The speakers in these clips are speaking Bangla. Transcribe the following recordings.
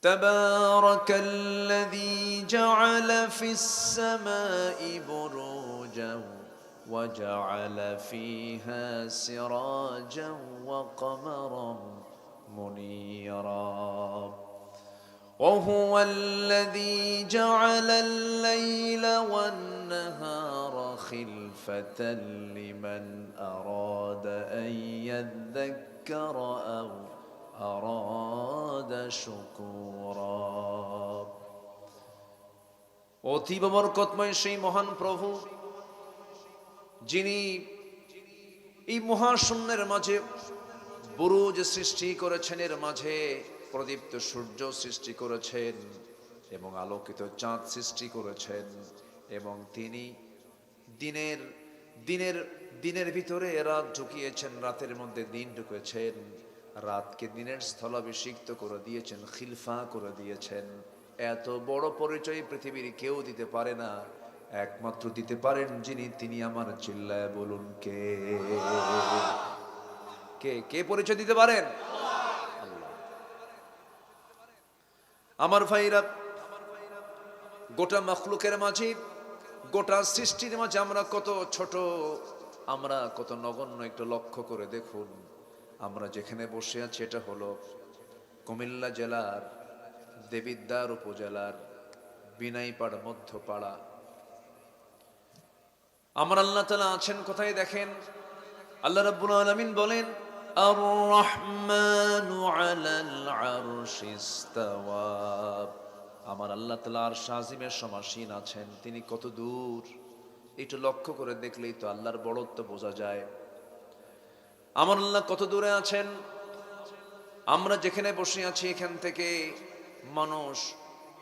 تبارك الذي جعل في السماء بروجا وجعل فيها سراجا وقمرا منيرا وهو الذي جعل الليل والنهار خلفة لمن أراد أن يذكر أو أراد شكورا অতীব বরকতময় সেই মহান প্রভু যিনি এই মহাশূন্যের মাঝে বুরুজ সৃষ্টি করেছেন, এর মাঝে প্রদীপ্ত সূর্য সৃষ্টি করেছেন এবং আলোকিত চাঁদ সৃষ্টি করেছেন, এবং তিনি দিনের দিনের দিনের ভিতরে রাত ঢুকিয়েছেন, রাতের মধ্যে দিন ঢুকেছেন, রাতকে দিনের স্থলাভিষিক্ত করে দিয়েছেন, খিলফা করে দিয়েছেন। এত বড় পরিচয় পৃথিবীর কেউ দিতে পারে না, একমাত্র দিতে পারেন যিনি, তিনি আমার চিল্লায় বলুন কে? কে কে পরিচয় দিতে পারেন? আল্লাহ। আমার ভাইরা, গোটা মখলুকের মাঝে, গোটা সৃষ্টির মাঝে আমরা কত ছোট, আমরা কত নগণ্য, একটু লক্ষ্য করে দেখুন। আমরা যেখানে বসে আছি এটা হলো কুমিল্লা জেলার দেবিদ্বার উপজেলার বিনাইপাড়া মধ্যপাড়া। আমার আল্লাহ তাআলা আছেন কোথায় দেখেন? আল্লাহ রাব্বুল আলামিন বলেন, আর রহমানু আলাল আরশি ইস্তাওয়া। আমার আল্লাহ তাআলা আরশ আজিমের সমাসীন আছেন। তিনি কত দূর, একটু লক্ষ্য করে দেখলেই তো আল্লাহর বড়ত্ব বোঝা যায়। আমার আল্লাহ কত দূরে আছেন। আমরা যেখানে বসে আছি এখান থেকে মানুষ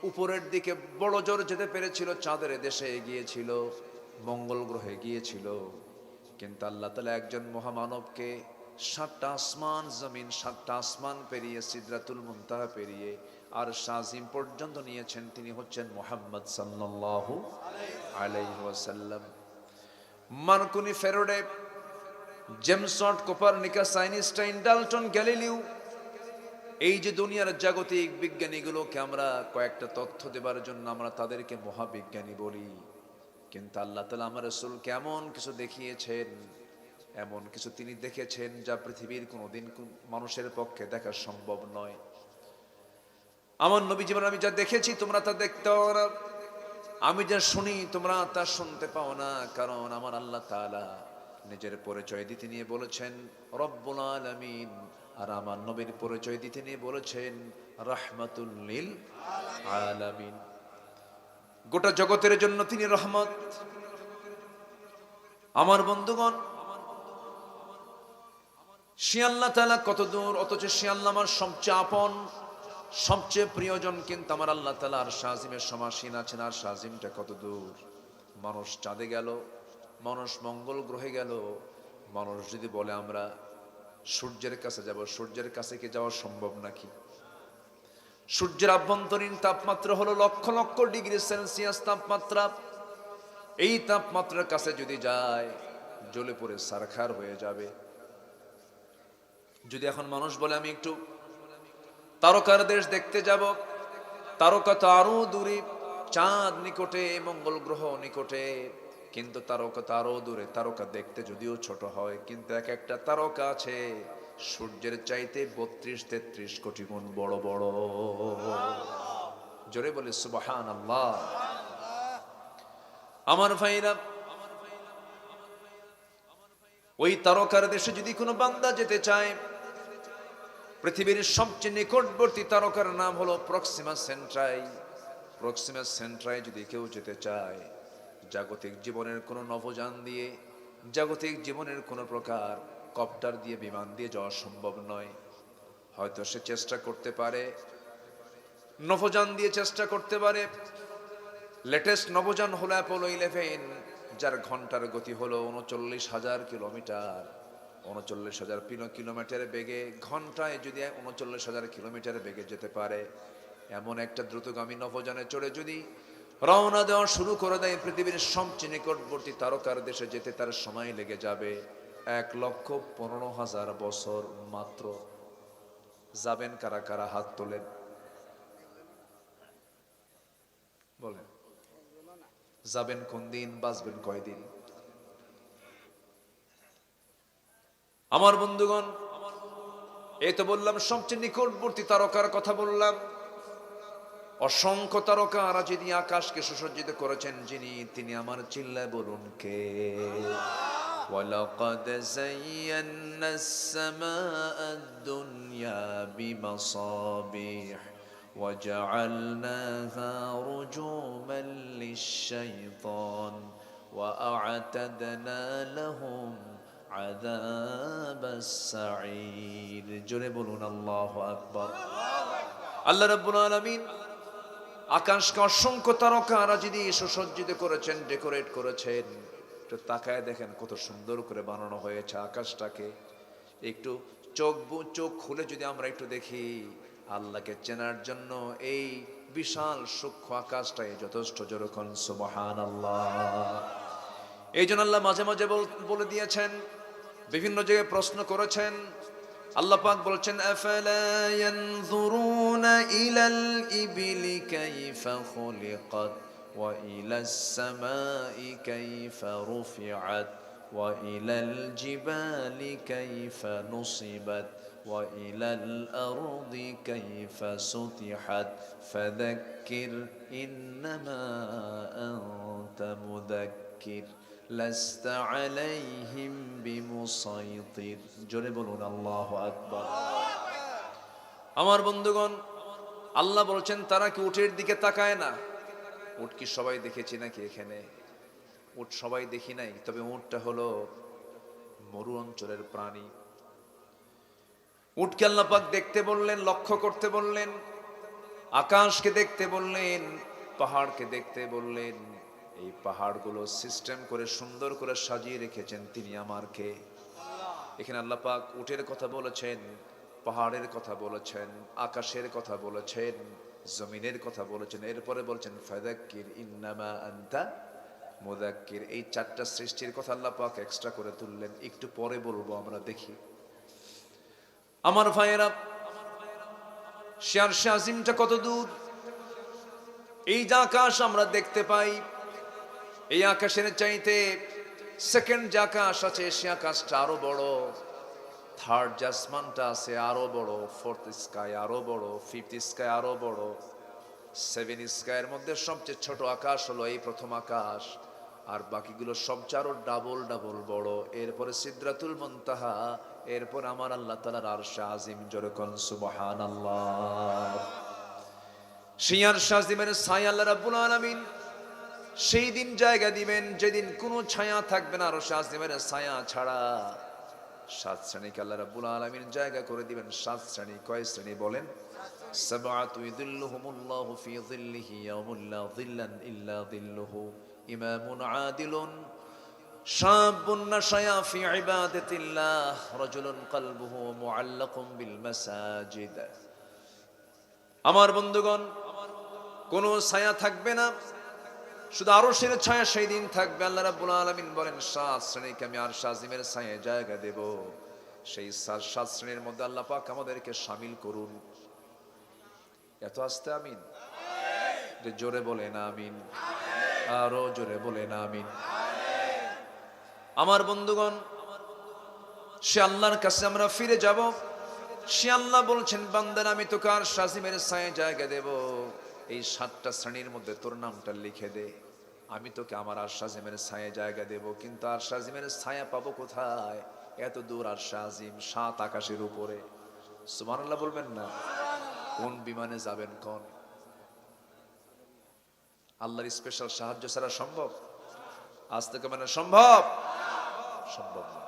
উপরের দিকে বড় জোর যেতে পেরেছিল, চাঁদের দেশে গিয়েছিল, মঙ্গল গ্রহে গিয়েছিল, কিন্তু আল্লাহ তাআলা একজন মহামানবকে ৭টা আসমান জমিন, ৭টা আসমান পেরিয়ে সিদরাতুল মুনতাহা পেরিয়ে আর শাজিম পর্যন্ত নিয়েছেন। তিনি হচ্ছেন মুহাম্মদ সাল্লাল্লাহু আলাইহি ওয়াসাল্লাম। Marconi, Faraday, James Watt, Copernicus, Einstein, Dalton, Galileo, এই যে দুনিয়ার জাগতিক বিজ্ঞানীগুলোকে আমরা কয়েকটা তথ্য দেবার জন্য আমরা তাদেরকে মহাবিজ্ঞানী বলি, কিন্তু আল্লাহ তাআলা আমার রাসূলকে এমন কিছু দেখিয়েছেন, এমন কিছু তিনি দেখেছেন যা পৃথিবীর কোনোদিন মানুষের পক্ষে দেখা সম্ভব নয়। আমার নবী জীবনে আমি যা দেখেছি তোমরা তা দেখতে পাও না, আমি যা শুনি তোমরা তা শুনতে পাও না, কারণ আমার আল্লাহ তাআলা নিজের পরিচয় দিতে নিয়ে বলেছেন রব্বুল আলামিন, আর আমার নবীর পরিচয় দিতে নিয়ে বলেছেন রাহমাতুল লিল আলামিন। গোটা জগতের জন্য তিনি রহমত। আমার বন্ধুগণ, সে আল্লাহ তাআলা কত দূর, অথচ সে আল্লাহ আমার সবচেয়ে আপন, সবচেয়ে প্রিয়জন, কিন্তু আমার আল্লাহ তাআলা আর শাজিমের সমাসীন আছেন। আর শাজিমটা কত দূর। মানুষ চাঁদে গেল, মানুষ মঙ্গল গ্রহে গেল, মানুষ যদি বলে আমরা সূর্যের কাছে যাব, সূর্যের কাছে কি যাওয়া সম্ভব নাকি? সূর্যের আভ্যন্তরীণ তাপমাত্রা হলো লক্ষ লক্ষ ডিগ্রি সেলসিয়াস তাপমাত্রা। এই তাপমাত্রার কাছে যদি যায় জ্বলে পড়ে ছারখার হয়ে যাবে। যদি এখন মানুষ বলে আমি একটু তারকার দেশ দেখতে যাব, তারকা তো আরো দূরে, চাঁদ নিকটে, মঙ্গল গ্রহ নিকটে, কিন্তু তারকা তো আরো দূরে। তারকা দেখতে যদিও ছোট হয়, কিন্তু এক একটা তারকা আছে সূর্যের চাইতে ৩২-৩৩ কোটি গুণ বড় বড়। জোরে বলে সুবহানাল্লাহ। আমার ভাইরা, ওই তারকার দেশে যদি কোনো বান্দা যেতে চায়, পৃথিবীর সবচেয়ে নিকটবর্তী তারকার নাম হলো প্রক্সিমা সেন্ট্রাই। প্রক্সিমা সেন্ট্রাই যদি কেউ যেতে চায়, জাগতিক জীবনের কোনো নভোযান দিয়ে, জাগতিক জীবনের কোনো প্রকার কপ্টার দিয়ে, বিমান দিয়ে যাওয়া সম্ভব নয়। হয়তো সে চেষ্টা করতে পারে, নভোযান দিয়ে চেষ্টা করতে পারে। লেটেস্ট নভোযান হলো অ্যাপোলো 11, যার ঘন্টার গতি হলো ৩৯,০০০ কিলোমিটার। ৩৯,০০০ কিলোমিটার বেগে, ঘন্টায় যদি ৩৯,০০০ কিলোমিটার বেগে যেতে পারে, এমন একটা দ্রুতগামী নভোযানে চড়ে যদি রওনা দেওয়া শুরু করে দেয়, পৃথিবীর সবচেয়ে নিকটবর্তী তারকার দেশে যেতে তার সময় লেগে যাবে ১,১৫,০০০ বছর মাত্র। যাবেন কারা কারা? হাত তোলেন। যাবেন কোন দিন, বাঁচবেন কয়দিন? আমার বন্ধুগণ, এই তো বললাম সবচেয়ে নিকটবর্তী তারকার কথা বললাম। অসংখ্য তারকারা যিনি আকাশকে সুসজ্জিত করেছেন, যিনি, তিনি আমার চিল্লায় বলুন কে? ওয়ালাকাদ যায়্যানা আস-সামাআ আদ-দুনিয়া বিমাসাবিহ ওয়াজআলনাহা রুজুমান লিশ-শাইতান ওয়া আ'তাদনা লাহুম আযাবাস সাঈর। জোরে বলুন আল্লাহু আকবার। আল্লাহ রাব্বুল আলামিন আকাশকে অসংখ্য তারকারা যদি সুসজ্জিত করেছেন, ডেকোরেট করেছেন, একটু তাকায় দেখেন কত সুন্দর করে বানানো হয়েছে আকাশটাকে। একটু চোখ খুলে যদি আমরা একটু দেখি, আল্লাহকে চেনার জন্য এই বিশাল সূক্ষ্ম আকাশটাই যথেষ্ট। যেরকম সুবহানাল্লাহ। এই জন্য আল্লাহ মাঝে মাঝে বলে দিয়েছেন, বিভিন্ন জায়গায় প্রশ্ন করেছেন। আল্লাহ পাক বলছেন, আফালা ইয়ানজুরুনা ইলাল ইবিলি কাইফা খুলিকাত ওয়া ইলাস সামাই কাইফা রুফিআত ওয়া ইলাল জিবালি কাইফা নুসিবাত ওয়া ইলাল আরদি কাইফা সুতিহাত ফাযাক্কির ইন্নামা আনতা মুযাক্কির লাস্তা আলাইহিম বিমুসাইতির। জোরে বলুন আল্লাহু আকবার। আমার বন্ধুগণ, আল্লাহ বলছেন তারা কি উটের দিকে তাকায় না? উট কি সবাই দেখেছি নাকি এখানে? উট সবাই দেখি নাই, তবে উটটা হলো মরু অঞ্চলের প্রাণী। উটকে আল্লাহ পাক দেখতে বললেন, লক্ষ্য করতে বললেন, আকাশকে দেখতে বললেন, পাহাড়কে দেখতে বললেন। এই পাহাড়গুলো সিস্টেম করে সুন্দর করে সাজিয়ে রেখেছেন তিনি আমার কে? এখানে আল্লাহ পাক উটের কথা বলেছেন, পাহাড়ের কথা বলেছেন, আকাশের কথা বলেছেন, জমিনের কথা বলেছেন, এরপরে বলছেন ফাযাক্কির ইন্নামা আনতা মুযাক্কির। এই চারটা সৃষ্টির কথা আল্লাহ পাক এক্সট্রা করে তুললেন, একটু পরে বলবো আমরা। দেখি আমার ভাইয়েরা, আরশে আজিমটা কত দূর! এই যে আকাশ আমরা দেখতে পাই, এই আকাশের চাইতে সেকেন্ড যে আকাশ আছে সে আকাশটা আরো বড়, থার্ড যে আসমানটা আছে আরো বড়, ফোর্থ স্কাই আরো বড়, ফিফথ স্কাই আরো বড়, সেভেন স্কাইয়ের মধ্যে সবচেয়ে ছোট আকাশ হলো এই প্রথম আকাশ, আর বাকিগুলো সবচেয়ে আরো ডাবল ডাবল বড়। এরপরে সিদরাতুল মুনতাহা, এরপর আমার আল্লাহ তাআলার আরশে আজিম। যেরকম সুবহানাল্লাহ। সেই আরশে আজিমের ছায়া আল্লাহ রাব্বুল আলামিন সেই দিন জায়গা দিবেন যেদিন কোনো ছায়া থাকবে না আরশে আজিমের ছায়া ছাড়া। 7 শ্রেণীকে আল্লাহ রাব্বুল আলামিন জায়গা করে দিবেন। 7 শ্রেণী। কয় শ্রেণী বলেন? সাবআতু ইযিল্লুহুমুল্লাহু ফি যিল্লিহি ইয়াওমুল লা যিল্লান ইল্লা যিল্লুহু, ইমামুন আদিলুন, শাবুন নাশায়া ফি ইবাদাতিল্লাহ, রাজুলুন কলবুহু মুআল্লাকুম বিল মাসাজিদ। আমার বন্ধুগণ, কোনো ছায়া থাকবে না, শুধু আরশের ছায়া সেই দিন থাকবে। আল্লাহ রাব্বুল আলামিন বলেন 7 শ্রেণীকে আমি আরশে আজিমের ছায়ায় জায়গা দেব। সেই 7 শ্রেণীর মধ্যে আল্লাহ পাক আমাদেরকে শামিল করুন। এত আস্তে আমিন? জোরে বলেন আমিন। আরো জোরে বলেন আমিন। আমার বন্ধুগণ, সে আল্লাহর কাছে আমরা ফিরে যাব। সে আল্লাহ বলছেন, বান্দার আমি তোকে আরশে আজিমের ছায়ায় জায়গা দেব। এই 7টা শ্রেণীর মধ্যে তোর নামটা লিখে দে, আমি তোকে আমার আরশে আজিমের ছায়ায় জায়গা দেব। কিন্তু আরশে আজিমের ছায়া পাবো কোথায়? এত দূর আরশে আজিম, 7 আকাশের উপরে। সুবহানাল্লাহ বলবেন না? কোন বিমানে যাবেন কোন? আল্লাহর স্পেশাল সাহায্য ছাড়া সম্ভব? আজ থেকে মানে সম্ভব? সম্ভব না।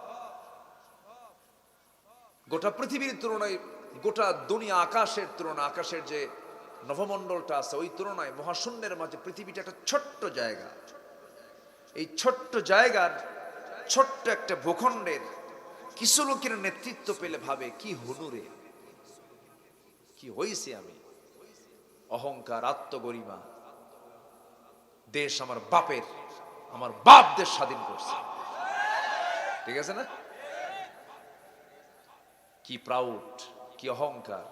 গোটা পৃথিবীর তুলনায়, গোটা দুনিয়া আকাশের তুলনা, আকাশের যে নভমণ্ডলটা আছে ওই তুলনায় মহাশূন্যের মাঝে পৃথিবীটা একটা ছোট্ট জায়গা। এই ছোট্ট জায়গার ছোট্ট একটা ভূখণ্ডের কিছু লোকের নেতৃত্ব পেলে ভাবে কি হুনুরে, কি হইছে আমি, অহংকার, আত্মগরিমা, দেশ আমার বাপের, আমার বাপ দেশ স্বাধীন করছে। ঠিক আছে না? কি প্রাউড, কি অহংকার।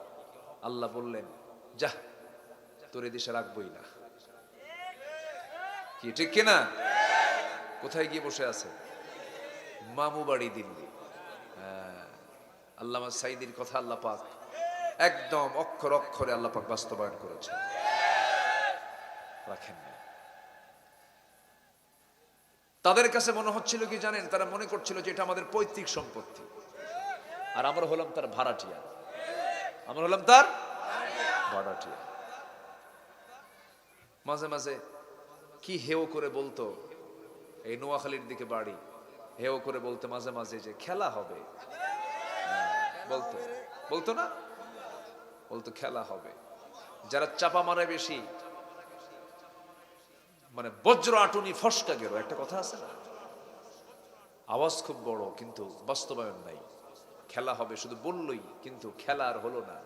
আল্লাহ বললেন, যা তোর এদেশে রাখবই না। কি ঠিক কিনা? কোথায় গিয়ে বসে আছে? মামু বাড়ি দিল্লি। আল্লামা সাইদির কথা আল্লাহ পাক একদম অক্ষর অক্ষরে আল্লাহ পাক বাস্তবায়ন করেছে। রাখেন না। তাদের কাছে মনে হচ্ছিল কি জানেন, তারা মনে করছিল যে এটা আমাদের পৈতৃক সম্পত্তি, আর আমরা হলাম তার ভাড়াটিয়া। আমরা হলাম তার ভাড়াটিয়া। মাঝে মাঝে কি হেও করে বলতো, এই নোয়াখালীর দিকে বাড়ি, হেও করে বলতে মাঝে মাঝে যে খেলা হবে, বলতো বলতো না, বলতো খেলা হবে। যারা চাপা মারে বেশি, মানে বজ্র আটুনি ফসকা গেল, একটা কথা আছে না, আওয়াজ খুব বড় কিন্তু বাস্তবায়ন নাই। খেলা হবে শুধু বললই, কিন্তু খেলা আর হলো না।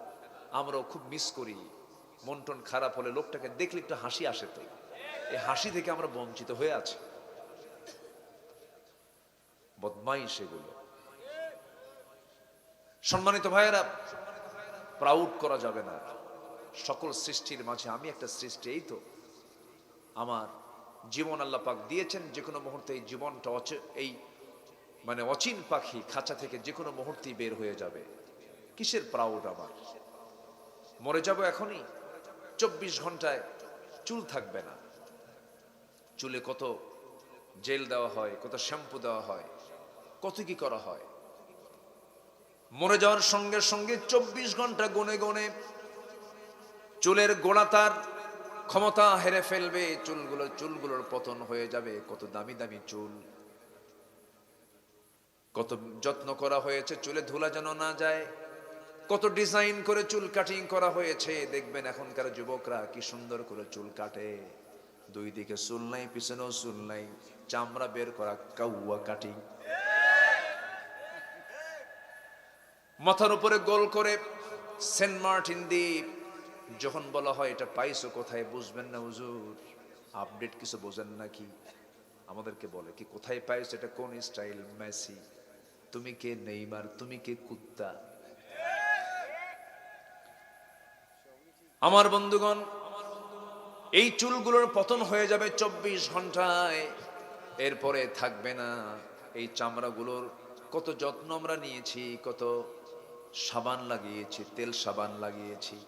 আমরাও খুব মিস করি, মন টন খারাপ হলে লোকটাকে দেখলে একটু হাসি আসে, তো এই হাসি থেকে আমরা বঞ্চিত হয়ে আছি। বদমাই সেগুলো। সম্মানিত ভাইয়েরা, প্রাউড করা যাবে না। সকল সৃষ্টির মাঝে আমি একটা সৃষ্টি, এই তো আমার জীবন আল্লাহ পাক দিয়েছেন। যে কোনো মুহূর্তে এই জীবনটা এই মানে অচিন পাখি খাঁচা থেকে যে কোনো মুহূর্তেই বের হয়ে যাবে। কিসের প্রাউড আমার? মরে যাব এখনই। 24 ঘন্টায় চুল থাকবে না। চুলে কত জেল দেওয়া হয়, কত শ্যাম্পু দেওয়া হয়, কত কি করা হয়। মরে যাওয়ার সঙ্গে সঙ্গে 24 ঘন্টা গুনে গুনে চুলের গোড়া তার ক্ষমতা হেরে ফেলবে। চুলগুলোর পতন হয়ে যাবে। কত দামি দামি চুল, কত যত্ন করা হয়েছে চুলে ধুলা যেন না যায়, কত ডিজাইন করে চুল কাটিং করা হয়েছে। দেখবেন এখনকার যুবকরা কি সুন্দর করে চুল কাটে, দুই দিকে চুল নাই, পিছনেও চুল নাই, চামড়া বের করা কাউয়া কাটিং। মাথার উপরে গোল করে সেন্ট মার্টিন দ্বীপ। যখন বলা হয় এটা পাইছো কোথায়, বুঝবেন না হুজুর, আপডেট কিছু বোঝেন নাকি? আমাদেরকে বলে কি কোথায় পাইছো, এটা কোন স্টাইল? মেসি, তুমি কে নেইমার, তুমি কে কুত্তা? আমার বন্ধুগণ, এই চুলগুলোর পতন হয়ে যাবে 24 ঘন্টায়, এরপরে থাকবে না। এই চামড়াগুলোর কত যত্ন আমরা নিয়েছি, কত সাবান লাগিয়েছি, তেল সাবান লাগিয়েছি,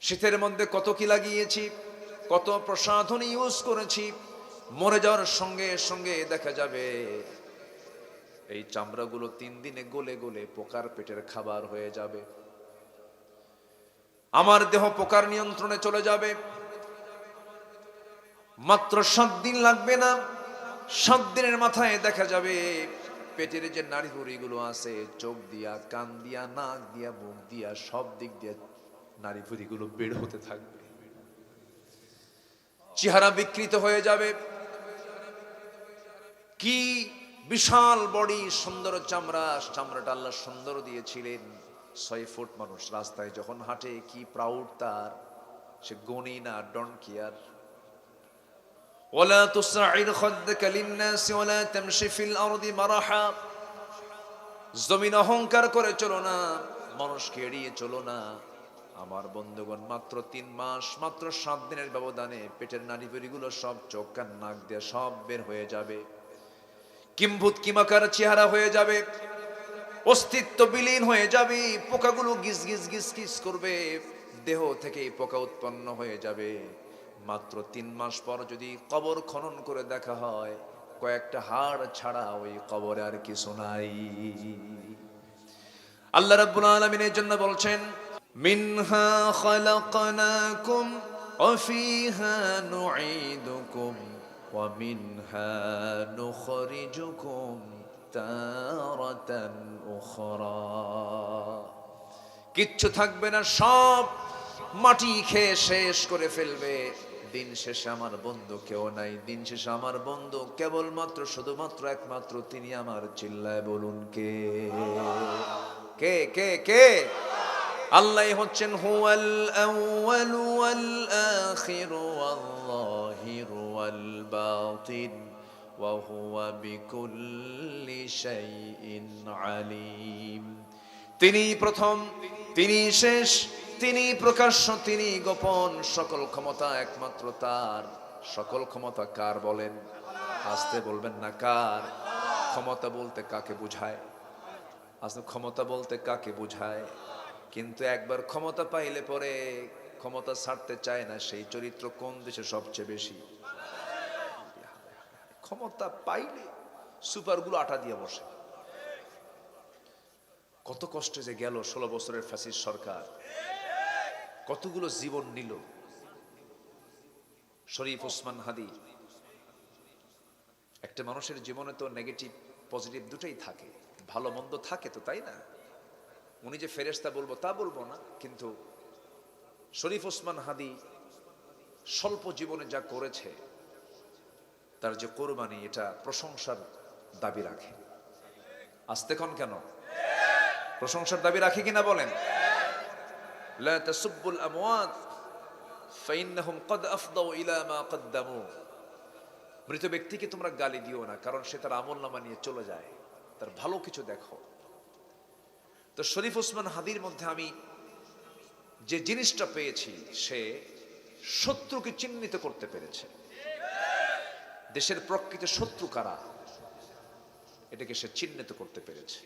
শীতের মধ্যে কত কি লাগিয়েছি, কত প্রসাধন ইউজ করেছি। মরে যাওয়ার সঙ্গে সঙ্গে দেখা যাবে এই চামড়াগুলো 3 দিনে গলে গলে পোকার পেটের খাবার হয়ে যাবে। আমার দেহ পোকার নিয়ন্ত্রণে চলে যাবে। মাত্র 7 দিন লাগবে না, 7 দিনের মাথায় দেখা যাবে পেটের যে নাড়িভুঁড়িগুলো আছে, চোখ দিয়া, কান দিয়া, নাক দিয়া, মুখ দিয়া, সব দিক দিয়ে নাড়িভুঁড়িগুলো বের হতে থাকবে। চেহারা বিকৃত হয়ে যাবে। কি বিশাল বডি, সুন্দর চামড়া, চামড়াটা আল্লাহ সুন্দর দিয়েছিলেন। 6 ফুট মানুষ রাস্তায় যখন হাঁটে কি প্রাউড তার, সে গনি না, ডোন্ট কেয়ার। ওয়ালা তুসআইর খাদ্দাকা লিন-নাস ওয়ালা তামশি ফিল আরদি মারাহা। জমিন অহংকার করে চলো না, মানুষকে এড়িয়ে চলো না। আমার বন্ধুগণ, মাত্র 3 মাস, মাত্র 7 দিনের ব্যবধানে পেটের নাড়িভুঁড়িগুলো সব চোখ কান নাক দিয়ে সব বের হয়ে যাবে। কিম্ভূত কিমাকার চেহারা হয়ে যাবে, অস্তিত্ব বিলীন হয়ে যাবে। পোকাগুলো গিজ গিজ গিজ গিজ করবে, দেহ থেকে পোকা উৎপন্ন হয়ে যাবে। মাত্র 3 মাস পর যদি কবর খনন করে দেখা হয়, কয়েকটা হাড় ছাড়া ওই কবরে আর কিছু নাই। আল্লাহ রাব্বুল আলামিন এর জন্য বলছেন, মিনহা খালাকনাকুম ওয়া ফিহা নুঈদুকুম ওয়া মিনহা নুখরিজুকুম তারাতান উখরা। কিচ্ছু থাকবে না, সব মাটি খেয়ে শেষ করে ফেলবে। দিন শেষে আমার বন্ধু কেউ নাই। দিন শেষে আমার বন্ধু কেবলমাত্র, শুধুমাত্র, একমাত্র তিনি আমার। চিল্লায় বলুন কে? কে কে কে? আল্লাহ হচ্ছেন হুয়াল আউয়ালু ওয়াল আখিরু ওয়াল যাহিরু ওয়াল বাতিন ওয়া হুয়া বিকুল্লি শাইইন আলিম। তিনি প্রথম, তিনি শেষ, তিনি প্রকাশ্য, তিনি গোপন। সকল ক্ষমতা একমাত্র তার। সকল ক্ষমতা কার বলেন? আসতে বলবেন না কার? ক্ষমতা বলতে কাকে বুঝায়? আসলে ক্ষমতা বলতে কাকে বুঝায়? কিন্তু একবার ক্ষমতা পাইলে পরে ক্ষমতা ছাড়তে চায় না, সেই চরিত্র কোন দেশে সবচেয়ে বেশি? ক্ষমতা পাইলে সুপারগুলো আটা দিয়ে বসে। কত কষ্টে যে গেল 16 বছরের ফ্যাসিস্ট সরকার, কতগুলো জীবন নিল। শরীফ ওসমান হাদি। একটা মানুষের জীবনে তো নেগেটিভ পজিটিভ দুটোই থাকে, ভালো মন্দ থাকে তো, তাই না? উনি যে ফেরেশতা বলবো তা বলবো না, কিন্তু শরীফ ওসমান হাদি স্বল্প জীবনে যা করেছে, তার যে কোরবানি, এটা প্রশংসার দাবি রাখে। আসতে কোন কেন? প্রশংসার দাবি রাখে কিনা বলেন? লা তাসুব্বুল আমওয়াত ফাইন্নাহুম ক্বাদ আফদাউ ইলা মা কদ্দামু। মৃত ব্যক্তিকে তোমরা গালি দিও না, কারণ সে তার আমলনামা নিয়ে চলে যায়, তার ভালো কিছু দেখো। তো শরীফ ওসমান হাদির মধ্যে আমি যে জিনিসটা পেয়েছি, সে শত্রুকে চিহ্নিত করতে পেরেছে। দেশের প্রকৃত শত্রু কারা, এটাকে সে চিহ্নিত করতে পেরেছে।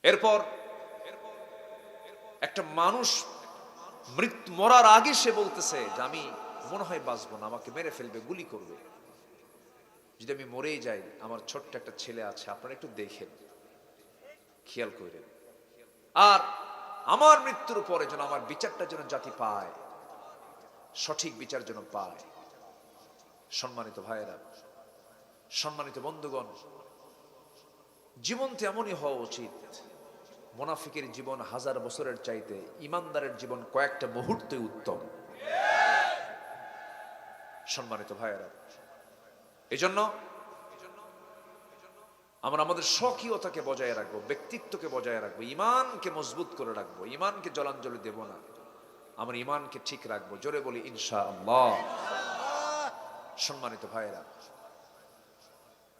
এরপর একটা মানুষ মরার আগে সে বলতেছে যে আমি মনে হয় বাঁচবো না, আমাকে মেরে ফেলবে, গুলি করবে। যদি আমি মরেই যাই, আমার ছোট্ট একটা ছেলে আছে, আপনারা একটু দেখেন, খেয়াল করেন। আর আমার মৃত্যুর পরে যেন আমার বিচারটা যেন জাতি পায়, সঠিক বিচার যেন পায়। সম্মানিত ভাইয়েরা, সম্মানিত বন্ধুগণ, জীবন তো এমনই হওয়া উচিত। মুনাফিকের জীবন 1000 বছরের চাইতে ইমানদারের জীবন কয়েকটা মুহূর্তে উত্তম। সম্মানিত ভাইয়েরা, এজন্য আমরা আমাদের স্বকীয়তাকে বজায় রাখবো, ব্যক্তিত্বকে বজায় রাখবো, ইমানকে মজবুত করে রাখবো, ইমানকে জলাঞ্জলি দেব না, আমরা ইমানকে ঠিক রাখবো। জোরে বলি ইনশাআল্লাহ। সম্মানিত ভাইয়েরা,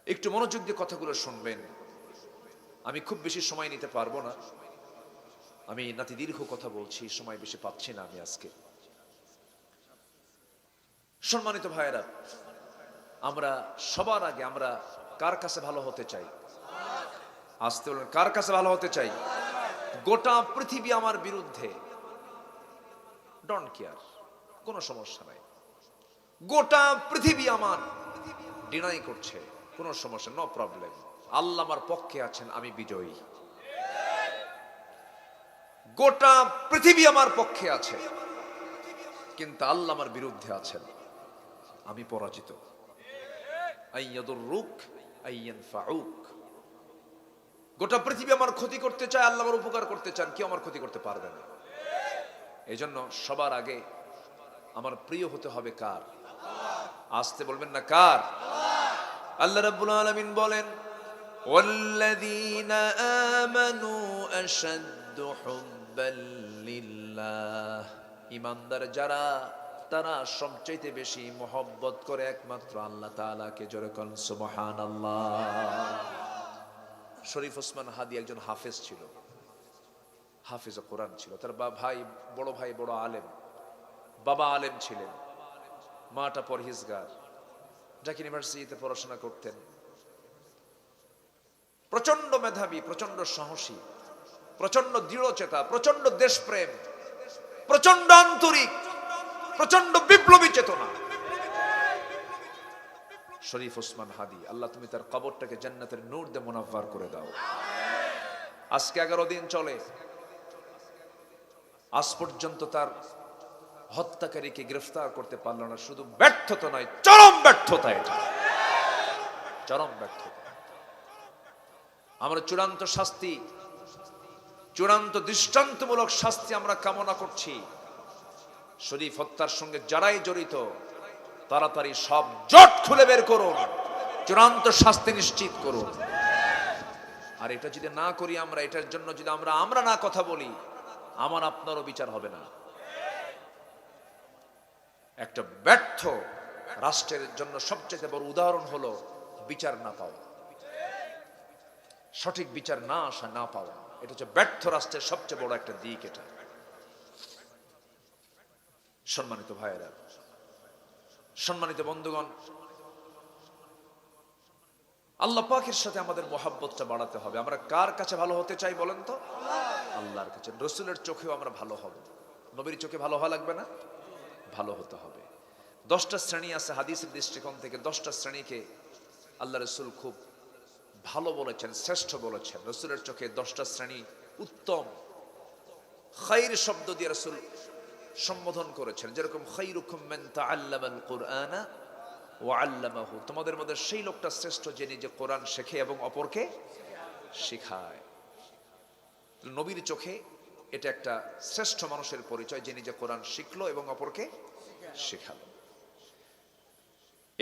একটু মনোযোগ দিয়ে কথাগুলো শুনবেন। আমি খুব বেশি সময় নিতে পারবো না, আমি নাতি দীর্ঘ কথা বলছি, সময় বেশি পাচ্ছি না আমি আজকে। সম্মানিত ভাইয়েরা, আমরা সবার আগে আমরা কার কাছে ভালো হতে চাই? আসতে বলেন, কার কাছে ভালো হতে চাই? গোটা পৃথিবী আমার বিরুদ্ধে, ডোন্ট কেয়ার, কোনো সমস্যা নাই। গোটা পৃথিবী আমার ডিনাই করছে, কোনো সমস্যা, নো প্রবলেম। আল্লাহ আমার পক্ষে আছেন, আমি বিজয়ী। গোটা পৃথিবী আমার পক্ষে আছে, কিন্তু আল্লাহ আমার বিরুদ্ধে আছেন, আমি পরাজিত। আইয়াদুররুক আইয়ানফাউক। গোটা পৃথিবী আমার ক্ষতি করতে চায়, আল্লাহ আমার উপকার করতে চান, কেউ আমার ক্ষতি করতে পারবে না। এই জন্য সবার আগে আমার প্রিয় হতে হবে কার? আসতে বলবেন না কার? আল্লাহ রাব্বুল আলামিন বলেন, ওয়াল্লাযীনা আমানু আশাদ্দু হুব্বাল লিল্লাহ। ঈমানদার যারা, তারা সবচেয়ে বেশি মহব্বত করে একমাত্র আল্লাহ তাআলাকে। জোরে কোন সুবহানাল্লাহ। শরীফ ওসমান হাদি একজন হাফেজ ছিল, হাফেজ কোরআন ছিল। তার বড় ভাই বড় আলেম, বাবা আলেম ছিলেন, মাটা পরহেজগার, ঢাকা ইউনিভার্সিটিতে পড়াশোনা করতেন। প্রচন্ড মেধাবী, প্রচন্ড সাহসী, প্রচন্ড দৃঢ়চেতা, প্রচন্ড দেশপ্রেম, প্রচন্ড আন্তরিক, প্রচন্ড বিপ্লবী চেতনা। শরীফ ওসমান হাদি, আল্লাহ তুমি তার কবরটাকে জান্নাতের নূর দিয়ে মুনাফফার করে দাও। আজকে 11 দিন চলে, আজ পর্যন্ত তার হত্যাকারীকে গ্রেফতার করতে পারল না। শুধু ব্যর্থতা নয়, চরম ব্যর্থতা, এটা চরম ব্যর্থতা। আমরা চূড়ান্ত শাস্তি, চূড়ান্ত দৃষ্টান্তমূলক শাস্তি আমরা কামনা করছি। শরীফ হত্যার সঙ্গে যারাই জড়িত, তাড়াতাড়ি সব জট খুলে বের করুন, চূড়ান্ত শাস্তি নিশ্চিত করুন। আর এটা যদি না করি আমরা, এটার জন্য যদি আমরা না কথা বলি, আমার আপনারও বিচার হবে না। একটা ব্যর্থ রাষ্ট্রের জন্য সবচেয়ে বড় উদাহরণ হলো বিচার না পাওয়া, সঠিক বিচার না আসা, না পাওয়া। এটা হচ্ছে ব্যর্থ রাষ্ট্রের সবচেয়ে বড় একটা দিক। এটা সম্মানিত ভাইয়েরা, সম্মানিত বন্ধুগণ, আল্লাহ পাকের সাথে আমাদের মহাব্বতটা বাড়াতে হবে। আমরা কার কাছে ভালো হতে চাই বলেন তো? আল্লাহর কাছে। রসুলের চোখেও আমরা ভালো হব। নবীর চোখে ভালো হওয়া লাগবে না? ভালো হতে হবে। 10টা শ্রেণী আছে হাদিসের দৃষ্টিকোণ থেকে। 10টা শ্রেণীকে আল্লাহ রসুল খুব ভালো বলেছেন, শ্রেষ্ঠ বলেছেন। রসুলের চোখে 10টা শ্রেণী উত্তম, খাইর শব্দ দিয়ে রসুল সম্বোধন করেছেন। যেরকম খাইরুকুম মান তাআল্লামাল কুরআনা ওয়া আল্লামাহু, তোমাদের মধ্যে সেই লোকটা শ্রেষ্ঠ যে নিজে কোরআন শেখে এবং অপরকে শেখায়। নবীর চোখে এটা একটা শ্রেষ্ঠ মানুষের পরিচয়, যে নিজে কোরআন শিখলো এবং অপরকে শেখালো।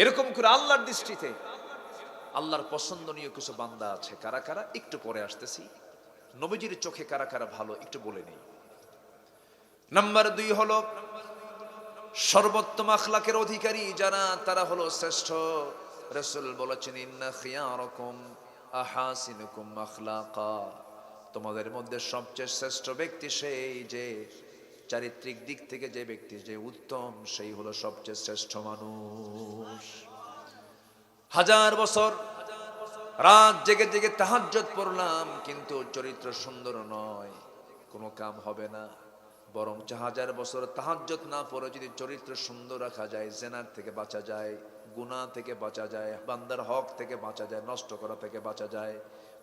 এরকম করে আল্লাহর দৃষ্টিতে আল্লাহর পছন্দনীয় কিছু বান্দা আছে। কারা কারা? একটু পরে আসতেছি। নবীজির চোখে কারা কারা ভালো একটু বলে নেই। নাম্বার 2 হলো সর্বোত্তম আখলাকের অধিকারী যারা, তারা হলো শ্রেষ্ঠ। রাসূল বলেছেন ইন্না খিয়ারাকুম আহাসিনুকুম আখলাকা, তোমাদের মধ্যে সবচেয়ে শ্রেষ্ঠ ব্যক্তি সেই যে চারিত্রিক দিক থেকে যে ব্যক্তি যে উত্তম, সেই হলো সবচেয়ে শ্রেষ্ঠ মানুষ। 1000 বছর রাত জেগে জেগে তাহাজ্জুদ পড়লাম, কিন্তু চরিত্র সুন্দর নয়, কোনো কাম হবে না। বরং 1000 বছর তাহাজ্জুদ না পড়ে যদি চরিত্র সুন্দর রাখা যায়, জিনার থেকে বাঁচা যায়, গুনাহ থেকে বাঁচা যায়, বান্দার হক থেকে বাঁচা যায়, নষ্ট করা থেকে বাঁচা যায়,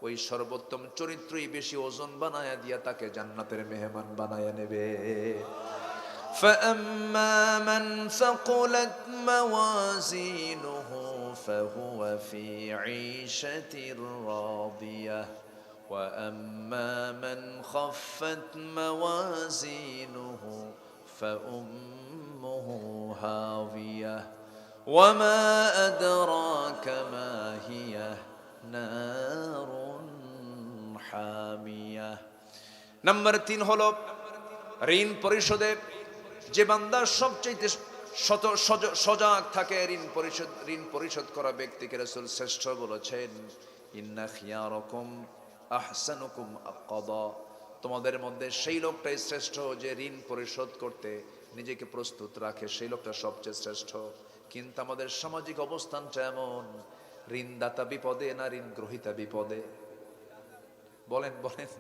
ওই সর্বোত্তম চরিত্রই বেশি ওজন বানায়া দিয়া তাকে জান্নাতের মেহমান বানায়া নেবে। فأما من ثقلت موازينه فهو في عيشة راضية وأما من خفت موازينه فأمه هاوية وما أدراك ما هي نار حامية। নাম্বার 3 হলো ঋণ পরিশোধে যে বান্দা সবচেয়ে সজাগ থাকে, ঋণ পরিশোধ করা ব্যক্তিকে রাসূল শ্রেষ্ঠ বলেছেন। ইন্না খিয়ারাকুম আহসানুকুম আকাদা, তোমাদের মধ্যে সেই লোকটাই শ্রেষ্ঠ যে ঋণ পরিশোধ করতে নিজেকে প্রস্তুত রাখে, সেই লোকটা সবচেয়ে শ্রেষ্ঠ। কিন্তু আমাদের সামাজিক অবস্থানটা এমন, ঋণদাতা বিপদে না ঋণ গ্রহীতা বিপদে? বলেন বলেন।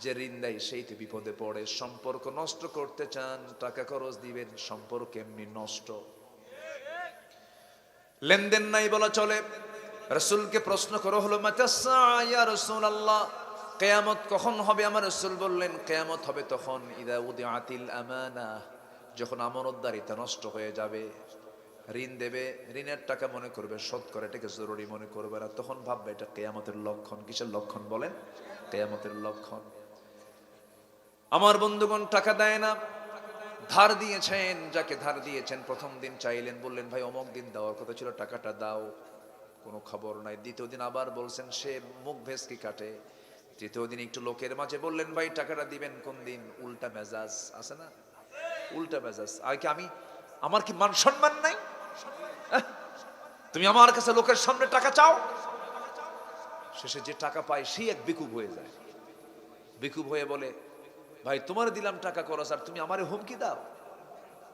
যে ঋণ দেয় সেই তো বিপদে পড়ে। সম্পর্ক নষ্ট করতে চান, টাকা খরচ দিবেন, সম্পর্ক এমনি নষ্ট। লেনদেন নাই বলা চলে। রাসূলকে প্রশ্ন করা হলো মাতাসা ইয়া রাসূলুল্লাহ, কিয়ামত কখন হবে? আমার রাসূল বললেন কিয়ামত হবে তখন ইদা উদিআতিল আমানা, যখন আমানতদারিতা নষ্ট হয়ে যাবে। ঋণ দেবে, ঋণের টাকা মনে করবে শোধ করে, এটাকে জরুরি মনে করবে না, তখন ভাববে এটা কিয়ামতের লক্ষণ। কিসের লক্ষণ বলেন? কিয়ামতের লক্ষণ। আমার বন্ধুগণ টাকা দেয় না, ধার দিয়েছেন, যাকে ধার দিয়েছেন প্রথম দিন চাইলেন, বললেন ভাই অমুক দিন দেওয়ার কথা ছিল, টাকাটা দাও, কোনো খবর নাই। দ্বিতীয় দিন আবার বলছেন, সে মুখ ভেসকি কাটে। তৃতীয় দিন একটু লোকের মাঝে বললেন ভাই টাকাটা দিবেন কোন দিন, উল্টা মেজাজ আছে না? উল্টা মেজাজ। আর কি আমার কি মান সম্মান নাই? তুমি আমার কাছে লোকের সামনে টাকা চাও। শেষে যে টাকা পায় সেই এক বেকুব হয়ে যায়। বেকুব হয়ে বলে ভাই তোমার দিলাম টাকা খরচ, আর তুমি আমারে হুমকি দাও,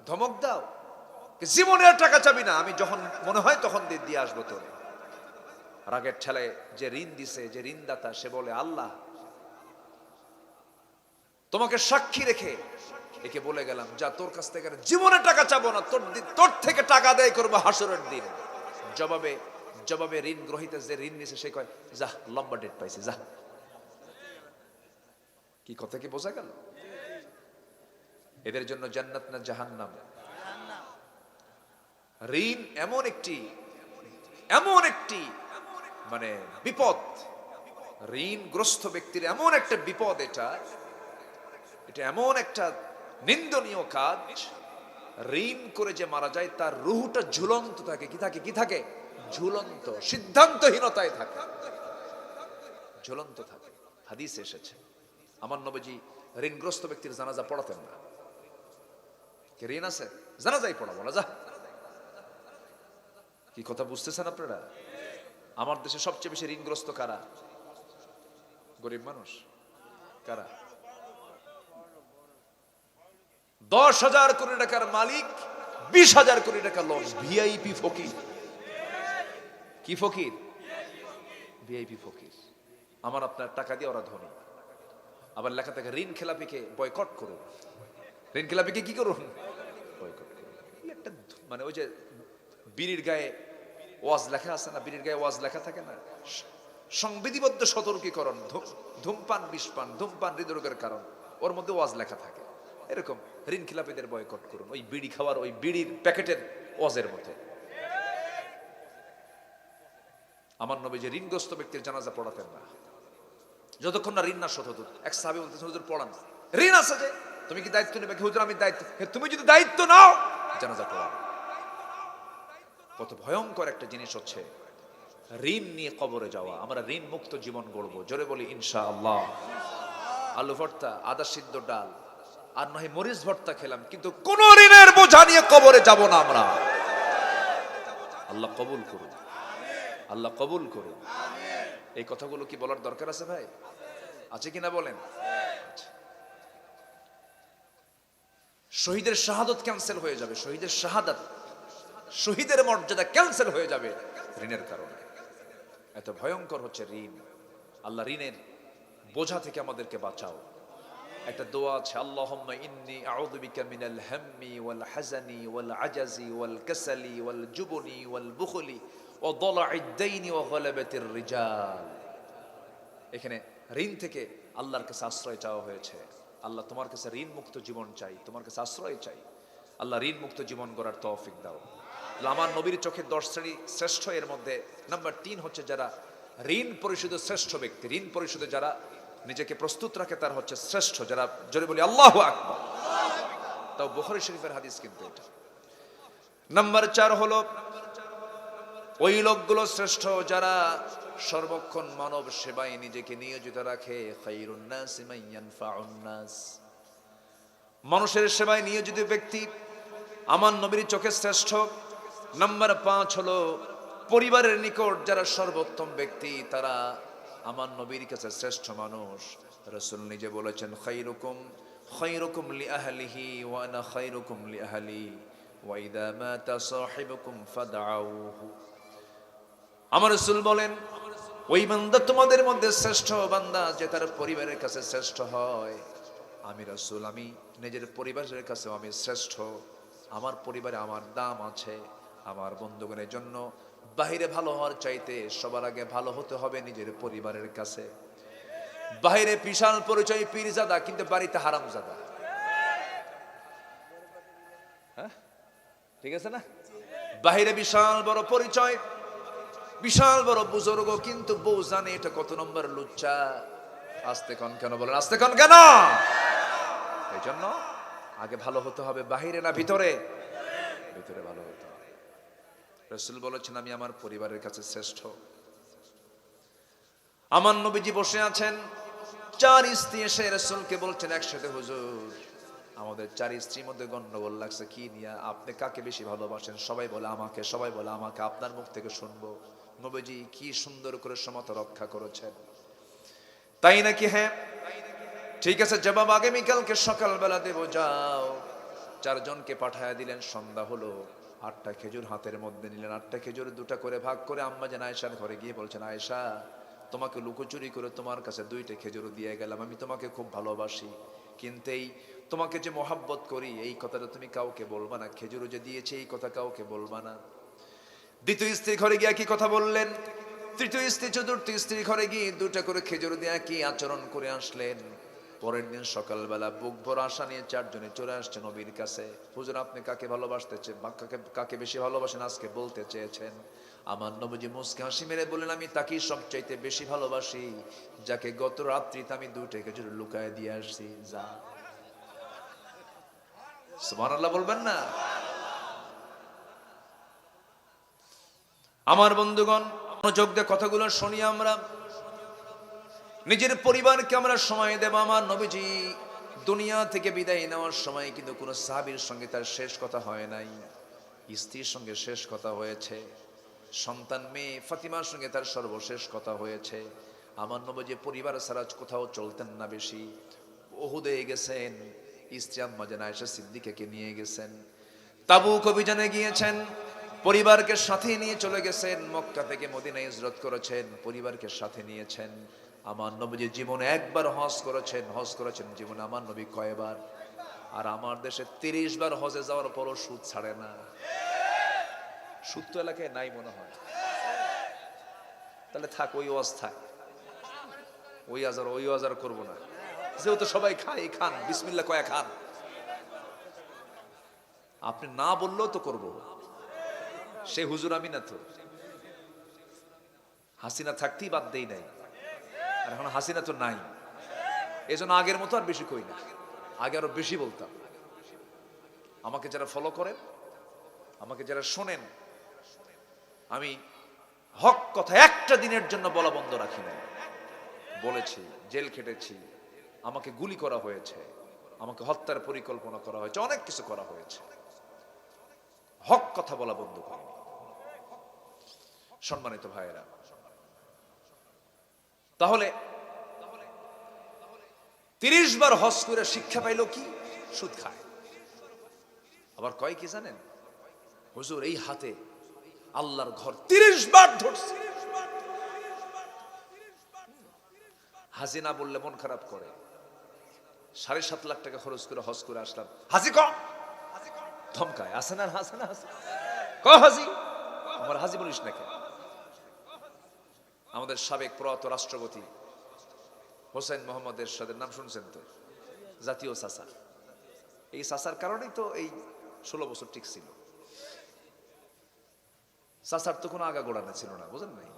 ধমক দাও, জীবনে আর টাকা চাবি না, আমি যখন মনে হয় তখন দিয়ে আসবো তোর। রাগের ঠেলায় যে ঋণ দিছে, যে ঋণদাতা, সে বলে আল্লাহ তোমাকে সাক্ষী রেখে একে বলে গেলাম, যা তোর কাছ থেকে জীবনে টাকা চাবো না, তোর থেকে টাকা আদায় করবো হাসরের দিন। জবাবে ঋণ গ্রহীতা যে ঋণ নিছে সে কয় যা, লম্বা ডেট পাইছে, যা। কি কথা কি বোঝা গেল? এদের জন্য জান্নাত না জাহান্নাম? ঋণ এমন একটি মানে বিপদ, ঋণগ্রস্ত ব্যক্তির এমন একটা বিপদ, এটা এমন একটা নিন্দনীয় কাজ। ঋণ করে যে মারা যায় তার রুহটা ঝুলন্ত থাকে। কি থাকে? ঝুলন্ত, সিদ্ধান্তহীনতায় থাকে, ঝুলন্ত থাকে। হাদিসে এসেছে আমার নবীজি ঋণগ্রস্ত ব্যক্তির জানাজা পড়াতেন না। কে ঋণ আছে জানাজাই পড়াবো না, যা। কি কথা বুঝতেছেন আপনারা? আমার দেশে সবচেয়ে বেশি ঋণগ্রস্ত কারা? গরিব মানুষ। কারা? 10,000 কোটি টাকার মালিক 20,000 কোটি টাকা লোন, ভিআইপি ফকির। কি ফকির? ভিআইপি ফকির। আমার আপনার টাকা দিয়ে ওরা ধনী। আবার লেখা থাকে ঋণ খেলাপিকে বয়কট করুন। ঋণ খেলাপিকে কি করুন? বয়কট করুন। একটা মানে ওই যে বিড়ির গায়ে ওয়াজ লেখা আছে না, বিড়ির গায়ে ওয়াজ লেখা থাকে না, সংবিধিবদ্ধ সতর্কীকরণ, ধূমপান বিষপান, ধূমপান হৃদরোগের কারণ, ওর মধ্যে ওয়াজ লেখা থাকে। এরকম ঋণ খেলাপিদের বয়কট করুন, ওই বিড়ি খাওয়ার ওই বিড়ির প্যাকেটের ওয়াজের মধ্যে। আমার নবী যে ঋণগ্রস্ত ব্যক্তির জানাজা পড়াতেন না যতক্ষণ না ঋণ না শোধ হতো। এক সাহাবী বলতেছেন, হুজুর পড়ান, ঋণ আছে যে, তুমি কি দায়িত্ব নেবে? হুজুর আমি দায়িত্ব। তুমি যদি দায়িত্ব নাও জানাজা পড়াও। কত ভয়ঙ্কর একটা জিনিস হচ্ছে ঋণ নিয়ে কবরে যাওয়া। আমরা ঋণ মুক্ত জীবন গড়বো, জোরে বলি ইনশাআল্লাহ। আলু ভর্তা, আদা সিদ্ধ ডাল আর নয় মরিচ ভর্তা খেলাম, কিন্তু কোন ঋণের বোঝা নিয়ে কবরে যাব না আমরা। আল্লাহ কবুল করুন, আল্লাহ কবুল করুন। এই কথাগুলো কি বলার দরকার আছে ভাই? আছে কিনা বলেন? শহীদের শাহাদত ক্যান্সেল হয়ে যাবে, শহীদের শাহাদাত, শহীদের মর্যাদা ক্যান্সেল হয়ে যাবে ঋণের কারণে। এত ভয়ঙ্কর হচ্ছে ঋণ। আল্লাহ ঋণের বোঝা থেকে আমাদেরকে বাঁচাও। একটা দোয়া আছে, আল্লাহুম্মা ইন্নী আউযু বিকা মিনাল হাম্মি ওয়াল হাযানি ওয়াল আজাজি ওয়াল কাসালি ওয়াল জুবনি ওয়াল বুখলি ওয়া দালা'id দাইনি ওয়া গালাবাতির রিজাল। এখানে ঋণ থেকে আল্লাহর কাছে আশ্রয় চাওয়া হয়েছে। আল্লাহ তোমার কাছে ঋণ মুক্ত জীবন চাই, তোমার কাছে আশ্রয় চাই। আল্লাহ ঋণ মুক্ত জীবন গড়ার তৌফিক দাও। আমার নবীর চোখে 10 শ্রেণী শ্রেষ্ঠ, এর মধ্যে নাম্বার 3 হচ্ছে যারা ঋণ পরিশোধে শ্রেষ্ঠ ব্যক্তি। ঋণ পরিশোধে যারা নিজেকে প্রস্তুত রাখে তার হচ্ছে শ্রেষ্ঠ, যারা জোরে বলি আল্লাহু আকবার। তাও বুখারী শরীফের হাদিস কিন্তু এটা। নাম্বার 4 হলো ওই লোকগুলো শ্রেষ্ঠ যারা সর্বক্ষণ মানব সেবায় নিজেকে নিয়োজিত রাখে। খায়রুন নাস মান ইয়ানফাউন নাস, মানুষের সেবায় নিয়োজিত ব্যক্তি আমার নবীর চোখে শ্রেষ্ঠ। নাম্বার 5 হলো পরিবারের নিকট যারা সর্বোত্তম ব্যক্তি, তারা আমার নবীর কাছে শ্রেষ্ঠ মানুষ। রাসূল নিজে বলেছেন, খায়রুকুম খায়রুকুম লিআহলিহি ওয়া আনা খায়রুকুম লিআহলি ওয়া ইযা মাতা সাহিবুকুম ফাদআউহু। আমার রাসূল বলেন, ওই বান্দা তোমাদের মধ্যে শ্রেষ্ঠ বান্দা যে তার পরিবারের কাছে শ্রেষ্ঠ হয়। আমি রাসূল, আমি নিজের পরিবারের কাছেও আমি শ্রেষ্ঠ। আমার পরিবারে আমার দাম আছে। আমার বন্ধুগণের জন্য বাহিরে ভালো হওয়ার চাইতে সবার আগে ভালো হতে হবে নিজের পরিবারের কাছে। বাহিরে বিশাল পরিচয় পীরজাদা, কিন্তু বাড়িতে হারামজাদা। হ্যাঁ, ঠিক আছে না? বাহিরে বিশাল বড় পরিচয়, বিশাল বড় বুজুর্গ, কিন্তু বউ জানে এটা কত নম্বর লুচ্চা। আস্তে কন কেন বলেন? আস্তে কন কেন? এই জন্য আগে ভালো হতে হবে বাহিরে না ভিতরে? ভিতরে ভালো হতে হবে। রাসূল বলেছেন, আমি আমার পরিবারের কাছে শ্রেষ্ঠ। আমার নবীজি বসে আছেন, 4 স্ত্রী এসে রাসূলকে বলছেন একসাথে, হুজুর আমাদের 4 স্ত্রীর মধ্যে গন্ডগোল লাগছে, কি নিয়ে? আপনি কাকে বেশি ভালোবাসেন? সবাই বলে আমাকে, সবাই বলে আমাকে, আপনার মুখ থেকে শুনবো। নবীজি কি সুন্দর করে সমতা রক্ষা করেছেন। তাই নাকি? হ্যাঁ, ঠিক আছে, জবাব আগামীকালকে সকালবেলা দেব, যাও। 4 জনকে পাঠায়া দিলেন। সন্ধ্যা হলো, 8টা খেজুর হাতের মধ্যে নিলেন। 8টা খেজুর 2টা করে ভাগ করে আম্মা জান আয়েশার ঘরে গিয়ে বলছেন, আয়েশা তোমাকে লুকোচুরি করে তোমার কাছে 2টা খেজুর দিয়ে গেলাম। আমি তোমাকে খুব ভালোবাসি, কিন্তু এই তোমাকে যে মোহাব্বত করি এই কথাটা তুমি কাউকে বলবা না। খেজুর যে দিয়েছে এই কথা কাউকে বলবা না। দ্বিতীয় স্ত্রী ঘরে গিয়ে কি কথা বললেন? তৃতীয় স্ত্রী, চতুর্থ স্ত্রী ঘরে গিয়ে 2টা করে খেজুর দিয়ে কি আচরণ করে আসলেন। পরের দিন সকালবেলা বুক ভরা আশা নিয়ে 4 জনে চলে আসছে নবীর কাছে। হুজুর আপনি কাকে ভালোবাসতে চেয়েছেন, কাকে বেশি ভালোবাসেন আজকে বলতে চেয়েছেন। আমার নবীজি মুস্কি হাসি মেরে বললেন, আমি তাকেই সবচাইতে বেশি ভালোবাসি যাকে গত রাত্রিতে আমি 2টা খেজুর লুকায় দিয়ে আসছি। যা, সুবহানাল্লাহ বলবেন না? আমার বন্ধুগণ, মনোযোগ দিয়ে কথাগুলো শুনি। আমরা নিজের পরিবারকে আমরা সময় দেব। আমার নবীজি দুনিয়া থেকে বিদায় নেওয়ার সময় কিন্তু কোনো সাহাবীর সঙ্গে তার শেষ কথা হয় নাই। স্ত্রীর সঙ্গে শেষ কথা হয়েছে, সন্তান মেয়ে ফাতিমার সঙ্গে তার সর্বশেষ কথা হয়েছে। আমার নবীজি পরিবার ছাড়া কোথাও চলতেন না বেশি। উহুদে গেছেন, স্ত্রী আম্মা জান আয়েশা সিদ্দিকাকে নিয়ে গেছেন। তাবুক অভিযানে গিয়েছেন, পরিবারকে সাথে নিয়ে চলে গেছেন। মক্কা থেকে মদিনায় হিজরত করেছেন, পরিবারকে সাথে নিয়েছেন। আমার নবীজি জীবনে একবার হজ করেছেন। হজ করেছেন জীবনে আমার নবী কয়বার? আর আমার দেশে 30 বার হজে যাওয়ার পরও সুদ ছাড়ে না। সুদ তো এলাকায় নাই মনে হয়। তাহলে থাক, ওই ওয়াজ থাক, ওই আজার করবো না। যেহেতু সবাই খায়, খান, বিসমিল্লাহ কয়া খান। আপনি না বললেও তো করবো। সে হুজুর আমি না তো। হাসিনা থাকতেই বাদ দেই নাই, আর এখন হাসিনা তো নাই, এজন্য আগের মতো আর বেশি কই না। আগে আরো বেশি বলতাম। আমাকে যারা ফলো করেন, আমাকে যারা শোনেন, আমি হক কথা একটা দিনের জন্য বলা বন্ধ রাখি নাই। বলেছি, জেল খেটেছি, আমাকে গুলি করা হয়েছে, আমাকে হত্যার পরিকল্পনা করা হয়েছে, অনেক কিছু করা হয়েছে। হক কথা বলা বন্ধ করি। সম্মানিত ভাইয়েরা, তাহলে 30 বার হজ করে শিক্ষা পাইল কি? সুদ খায়। আবার কয় কি জানেন? হুজুর এই হাতে আল্লাহর ঘর 30 বার ধরছে। হাজি না বললে মন খারাপ করে। 7.5 লাখ টাকা খরচ করে হজ করে আসলাম, হাজি ক ধমকায়। আসে না, হাসে না, ক হাজি। আমার হাজি বলিস না কেন? আমাদের সাবেক প্রয়াত রাষ্ট্রপতি হোসেন মোহাম্মদ এরশাদের নাম শুনছেন তো? জাতীয় চাচা। এই চাচার কারণেই তো এই 16 বছর ঠিক ছিল। চাচার তো কোনো আগা গোড়ানো ছিল না, বুঝেন নাই?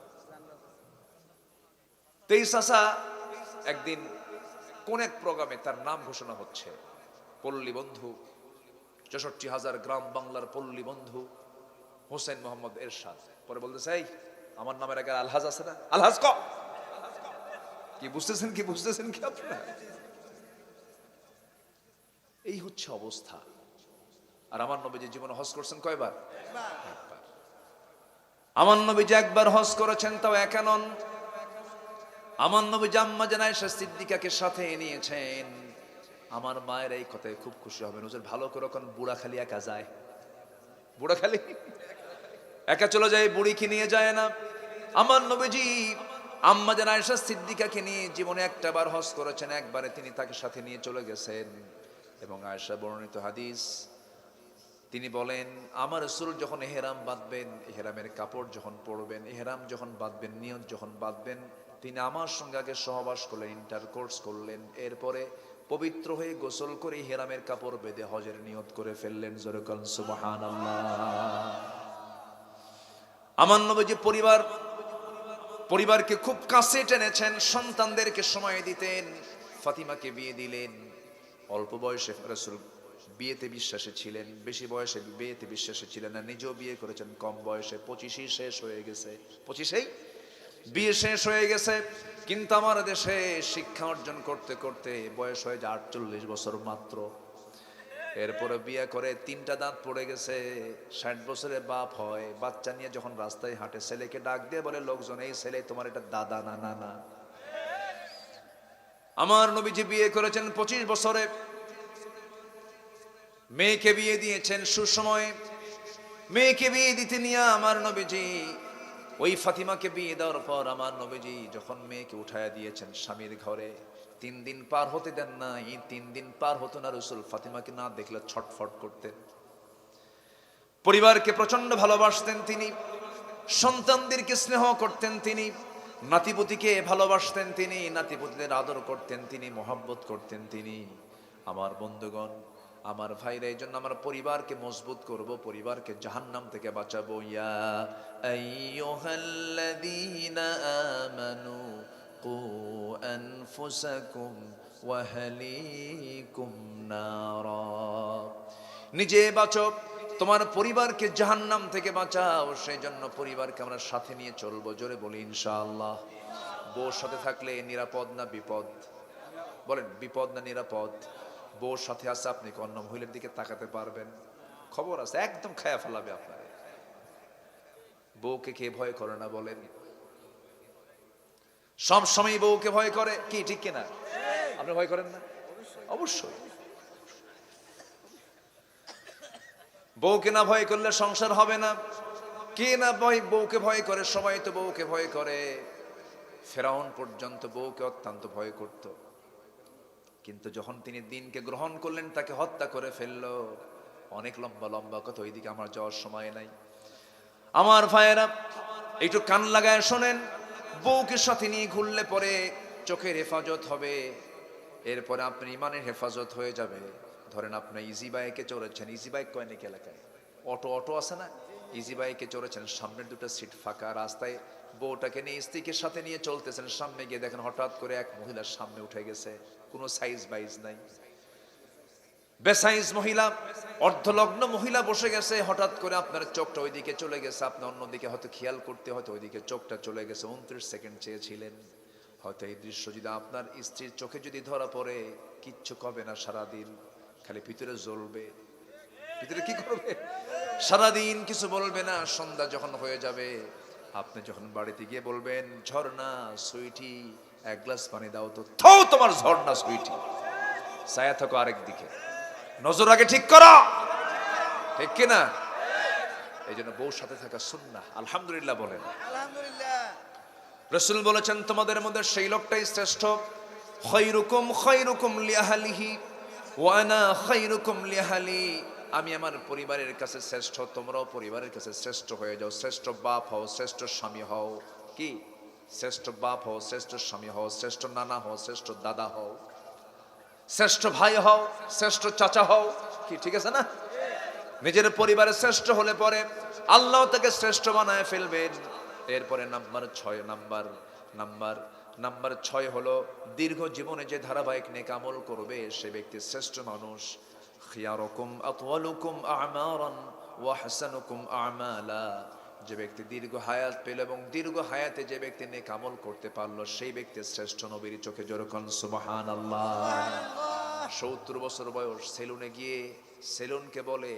এই চাচা একদিন কোন এক প্রোগ্রামে তার নাম ঘোষণা হচ্ছে, পল্লী বন্ধু, 64,000 গ্রাম বাংলার পল্লী বন্ধু হোসেন মোহাম্মদ এরশাদ। পরে বলতেছে, এই আমার নামের আগে আলহাজ আছে না? আলহাজ ক। কি বুঝতেছেন কি আপনারা? এই হচ্ছে অবস্থা। আর আমার নবীজি জীবনে হজ করছেন কয়বার? একবার। আমার নবীজি একবার হজ করেছেন, তাও একা নন। আমার নবীজি আম্মা জান আয়েশা সিদ্দিকাকে সাথে নিয়েছেন। আমার মায়ের এই কথায় খুব খুশি হবেন। হুজুর ভালো করে কোন বুড়াখালী একা যায়? বুড়াখালী একা চলে যায়, বুড়িকে নিয়ে যায় না। আমার নবীজি আম্মা জান আয়েশা সিদ্দিকাকে নিয়ে জীবনে একটা বার হজ করেছেন। একবারে তিনি তাকে সাথে নিয়ে চলে গেছেন। এবং আয়েশা বর্ণিত হাদিস, তিনি বলেন, আমার রাসূল যখন ইহরাম বাঁধবেন, ইহরামের কাপড় যখন পরবেন, ইহরাম যখন বাঁধবেন, নিয়ত যখন বাঁধবেন, তিনি আমার সঙ্গে আগে সহবাস করলেন, ইন্টারকোর্স করলেন। এরপরে পবিত্র হয়ে গোসল করে ইহরামের কাপড় বেঁধে হজের নিয়ত করে ফেললেন। জোরে বলেন সুবহানাল্লাহ। আমার নবীজি পরিবারকে খুব কাছে টেনেছেন, সন্তানদেরকে সময় দিতেন। ফাতিমাকে বিয়ে দিলেন। অল্প বয়সে রাসূল বিয়েতে বিশ্বাসী ছিলেন, বেশি বয়সে বিয়েতে বিশ্বাসী ছিলেন না। নিজেও বিয়ে করেছেন কম বয়সে, 25 শেষ হয়ে গেছে, 25 বিয়ে শেষ হয়ে গেছে। কিন্তু আমার দেশে শিক্ষা অর্জন করতে করতে বয়স হয়ে যায় 48 বছর মাত্র। এরপরে বিয়ে করে 3টা দাঁত পড়ে গেছে, 60 বছরের বাপ হয়। বাচ্চা নিয়ে যখন রাস্তায় হাঁটে, ছেলেকে ডাক দিয়ে বলে লোকজন, এই ছেলে তোমার এটা দাদা না নানা। আমার নবীজি বিয়ে করেছেন 25 বছরে, মেয়েকে বিয়ে দিয়েছেন সুসময়ে। মেয়েকে বিয়ে দিতে নিয়ে আমার নবীজি ওই ফাতিমাকে বিয়ে দেওয়ার পর আমার নবীজি যখন মেয়েকে উঠায়া দিয়েছেন স্বামীর ঘরে, 3 দিন পার হতে দেন না। এই 3 দিন পার হতো না, রাসূল ফাতিমাকে না দেখলে ছটফট করতেন। পরিবারকে প্রচন্ড ভালোবাসতেন তিনি, সন্তানদেরকে স্নেহ করতেন তিনি, নাতিপুতিকে ভালোবাসতেন তিনি, নাতিপুতিদের আদর করতেন তিনি, মহব্বত করতেন তিনি। আমার বন্ধুগণ, আমার ভাইরা, এই জন্য আমার পরিবারকে মজবুত করব, পরিবারকে জাহান্নাম থেকে বাঁচাবো। ইয়া আইয়ুহাল্লাযীনা আমানু কু আনফুসাকুম ওয়া আহলিকুম নারা। নিজে বাঁচো, তোমার পরিবারকে জাহান্নাম থেকে বাঁচাও। সেই জন্য পরিবারকে আমরা সাথে নিয়ে চলবো। জোরে বলি ইনশাআল্লাহ। বউর সাথে থাকলে নিরাপদ না বিপদ? বলেন, বিপদ না নিরাপদ? বউর সাথে আছে, আপনি অন্য মহিলার দিকে তাকাতে পারবেন? খবর আছে, একদম খায়া ফেলাবে আপনার। বউকে কে ভয় করে না বলেন? সব সময় বউকে ভয় করে, কি ঠিক কিনা? আপনি ভয় করেন না? অবশ্যই। বউকে না ভয় করলে সংসার হবে না। কে না বউকে ভয় করে? সবাই তো বউকে ভয় করে। ফেরাউন পর্যন্ত বউকে অত্যন্ত ভয় করত, কিন্তু যখন তিনি দিনকে গ্রহণ করলেন তাকে হত্যা করে ফেললো। অনেক লম্বা লম্বা কথা, ওইদিকে আমার যাওয়ার সময় নাই। আমার ভাইয়েরা, একটু কান লাগায় শোনেন। বউকে সাথে নিয়ে ঘুরলে পরে চোখের হেফাজত হবে, এরপরে আপনার ইমানের হেফাজত হয়ে যাবে। ধরেন আপনি ইজি বাইকে চড়েছেন, ইজি বাইক কয় নাকি এলাকায়? অটো আছে না? ইজি বাইকে চড়েছেন, সামনের দুটো সিট ফাঁকা, রাস্তায় বউটাকে নিয়ে স্ত্রীকে সাথে নিয়ে চলতেছেন, সামনে গিয়ে দেখেন হঠাৎ করে এক মহিলার সামনে উঠে গেছে, কোনো সাইজ বাইজ নাই, বেসাইজ মহিলা, অর্ধলগ্ন মহিলা বসে গেছে। হঠাৎ করে আপনার চোখটা ওইদিকে চলে গেছে, আপনি অন্যদিকে হয়তো খেয়াল করতে, হয়তো ওইদিকে চোখটা চলে গেছে। 29 সেকেন্ড চেয়েছিলেন। হয়তো এই দৃশ্য যদি আপনার স্ত্রীর চোখে যদি ধরা পড়ে, কিচ্ছু কবে না, সারাদিন খালি ভিতরে জ্বলবে। ভিতরে কি করবে? সারাদিন কিছু বলবে না। সন্ধ্যা যখন হয়ে যাবে, আপনি যখন বাড়িতে গিয়ে বলবেন, ঝর্ণা সুইটি এক গ্লাস পানি দাও তো, থাও তোমার ঝর্ণা সুইটি, ছায়া থাকো আরেক দিকে, নজর আগে ঠিক করো, ঠিক কিনা? এই জন্য বউর সাথে থাকা সুন্নাহ। আলহামদুলিল্লাহ বলেন। রাসূল বলেছেন, তোমাদের মধ্যে সেই লোকটাই শ্রেষ্ঠ, খায়রুকুম খায়রুকুম লিআহলিহি ওয়া আনা খায়রুকুম লিআহলি। আমি আমার পরিবারের কাছে শ্রেষ্ঠ, তোমরাও পরিবারের কাছে শ্রেষ্ঠ হয়ে যাও। শ্রেষ্ঠ বাপ হও, শ্রেষ্ঠ স্বামী হও। কি? শ্রেষ্ঠ বাপ হও, শ্রেষ্ঠ স্বামী হও, শ্রেষ্ঠ নানা হও, শ্রেষ্ঠ দাদা হও, শ্রেষ্ঠ ভাই হও, শ্রেষ্ঠ চাচা হও। কি ঠিক আছে না? নিজের পরিবারে শ্রেষ্ঠ হলে পরে আল্লাহ তাকে শ্রেষ্ঠ বানায় ফেলবেন। এরপরে নাম্বার 6 হলো, দীর্ঘ জীবনে যে ধারাবাহিক নেক আমল করবে সে ব্যক্তি শ্রেষ্ঠ মানুষ। খিয়ারুকুম আতওয়ালুকুম আমারান ওয়া আহসানুকুম আমালা। যে ব্যক্তি দীর্ঘ হায়াত পেল এবং দীর্ঘ হায়াতে যে ব্যক্তি নেক আমল করতে পারলো, সেই ব্যক্তি শ্রেষ্ঠ। নবীর চোখে যেরকম সুবহানাল্লাহ। 70 বছর বয়স, সেলুনে গিয়ে সেলুনকে বলে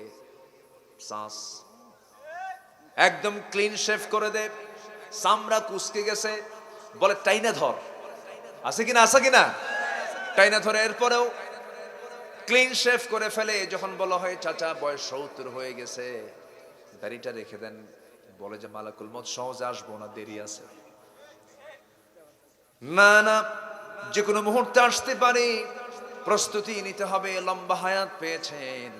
সাস, একদম ক্লিন শেভ করে দে, চামড়া কুচকে গেছে, বলে টাইনা ধর, আছে কিনা? আছে কিনা? টাইনা ধরে, এরপরেও ক্লিন শেভ করে ফেলে। যখন বলা হয় চাচা বয়স 70 হয়ে গেছে, দাড়িটা রেখে দেন, বলে যে মালাকুল মউত সহজে আসবো না, দেরি আছে। না না, যে কোনো মুহূর্তে আসতে পারে, প্রস্তুতি নিতে হবে। লম্বা হায়াত পেয়েছেন,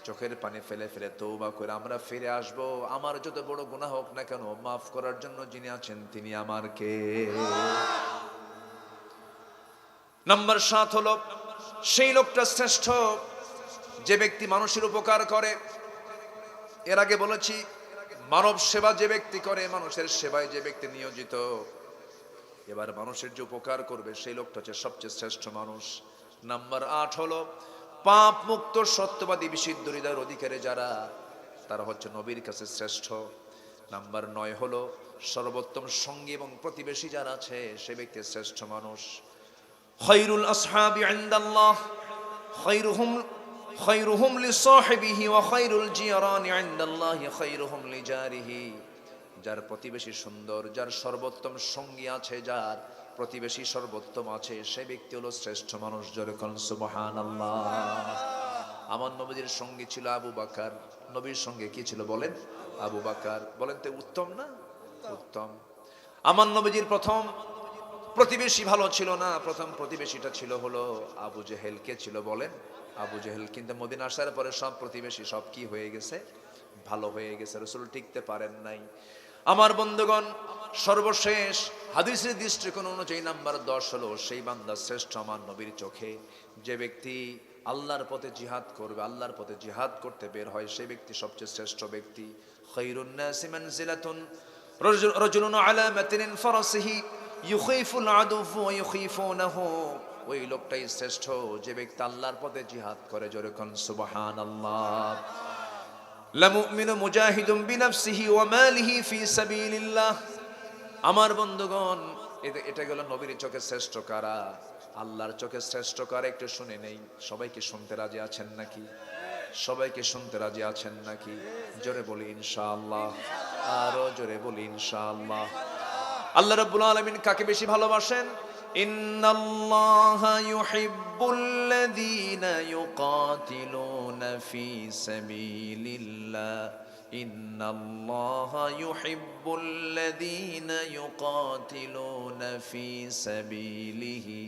চোখের পানি ফেলে ফেলে তওবা করে আমরা ফিরে আসব। আমার যত বড় গুনাহ হোক না কেন, মাফ করার জন্য যিনি আছেন তিনি আমার কে? নাম্বার 7 হলো, সেই লোকটা শ্রেষ্ঠ যে ব্যক্তি মানুষের উপকার করে। এর আগে বলেছি, মানব সেবা যে ব্যক্তি করে, মানুষের সেবায় যে ব্যক্তি নিয়োজিত, এবার মানুষের যে উপকার করবে সেই লোকটা হচ্ছে সবচেয়ে শ্রেষ্ঠ মানুষ। নাম্বার 8 হলো, পাপ মুক্ত সত্যবাদী বিশুদ্ধ হৃদয়ের অধিকারী যারা, তারা হচ্ছে নবীর কাছে শ্রেষ্ঠ। নাম্বার 9 হলো, সর্বোত্তম সঙ্গী এবং প্রতিবেশী যারা আছে সে ব্যক্তি শ্রেষ্ঠ মানুষ। খায়রুল আসহাবি ইনদাল্লাহ খায়রুহুম লিসাহিবিহি ওয়া খায়রুল জিরানি ইনদাল্লাহি খায়রুহুম লিজারিহি। যার প্রতিবেশী সুন্দর, যার সর্বোত্তম সঙ্গী আছে, যার প্রতিবেশী সর্বোত্তম আছে, সে ব্যক্তি হলো শ্রেষ্ঠ মানুষ। যেরকম সুবহানাল্লাহ। আমার নবীর সঙ্গী ছিল আবু বকর। নবীর সঙ্গে কি ছিল বলেন? আবু বকর। বলেন তো উত্তম না? উত্তম। আমার নবীর প্রথম প্রতিবেশী ভালো ছিল না, প্রথম প্রতিবেশীটা ছিল হলো আবু জেহেল। কে ছিল বলেন? আবু জেহেল। কিন্তু মদিনা আসার পরে সব প্রতিবেশী সব কি হয়ে গেছে? ভালো হয়ে গেছে। রাসূল টিকতে পারেন নাই। আমার বন্ধুগণ, সর্বশেষ হাদিসের দৃষ্টিকোণ অনুযায়ী নাম্বার 10 হলো, সেই বান্দা শ্রেষ্ঠ আমার নবীর চোখে যে ব্যক্তি আল্লাহর পথে জিহাদ করবে, আল্লাহর পথে জিহাদ করতে বের হয়, সেই ব্যক্তি সবচেয়ে শ্রেষ্ঠ ব্যক্তি। খায়রুন নাসি মানজিলাতুন রাজুলুন আলা মাতিনিন ফারাসিহি ইউখিফুল আদুফু ওয়া ইউখিফুনাহু। ওই লোকটাই শ্রেষ্ঠ যে ব্যক্তি আল্লাহর পথে জিহাদ করে। যেরকম সুবহানাল্লাহ। লামুমিনু মুজাহিদুম বিনাফসিহি ওয়া মালিহি ফি সাবিলিল্লাহ। আমার বন্ধুগণ, এটা গেল নবীর চোখে শ্রেষ্ঠ কারা, আল্লাহর চোখে শ্রেষ্ঠ কারা, একটু শুনে নেই। সবাইকে শুনতে রাজি আছেন নাকি? সবাইকে শুনতে রাজি আছেন নাকি? জোরে বলি ইনশাআল্লাহ, আরো জোরে বলি ইনশাআল্লাহ। আল্লাহ রাব্বুল আলামিন কাকে বেশি ভালোবাসেন? ইন্নাল্লাহা ইউহিব্বুল্লাযীনা ইউকাতিলুনা ফী সাবিলিল্লাহ ইন্নাল্লাহা ইউহিব্বুল্লাযীনা ইউকাতিলুনা ফী সাবিলিহি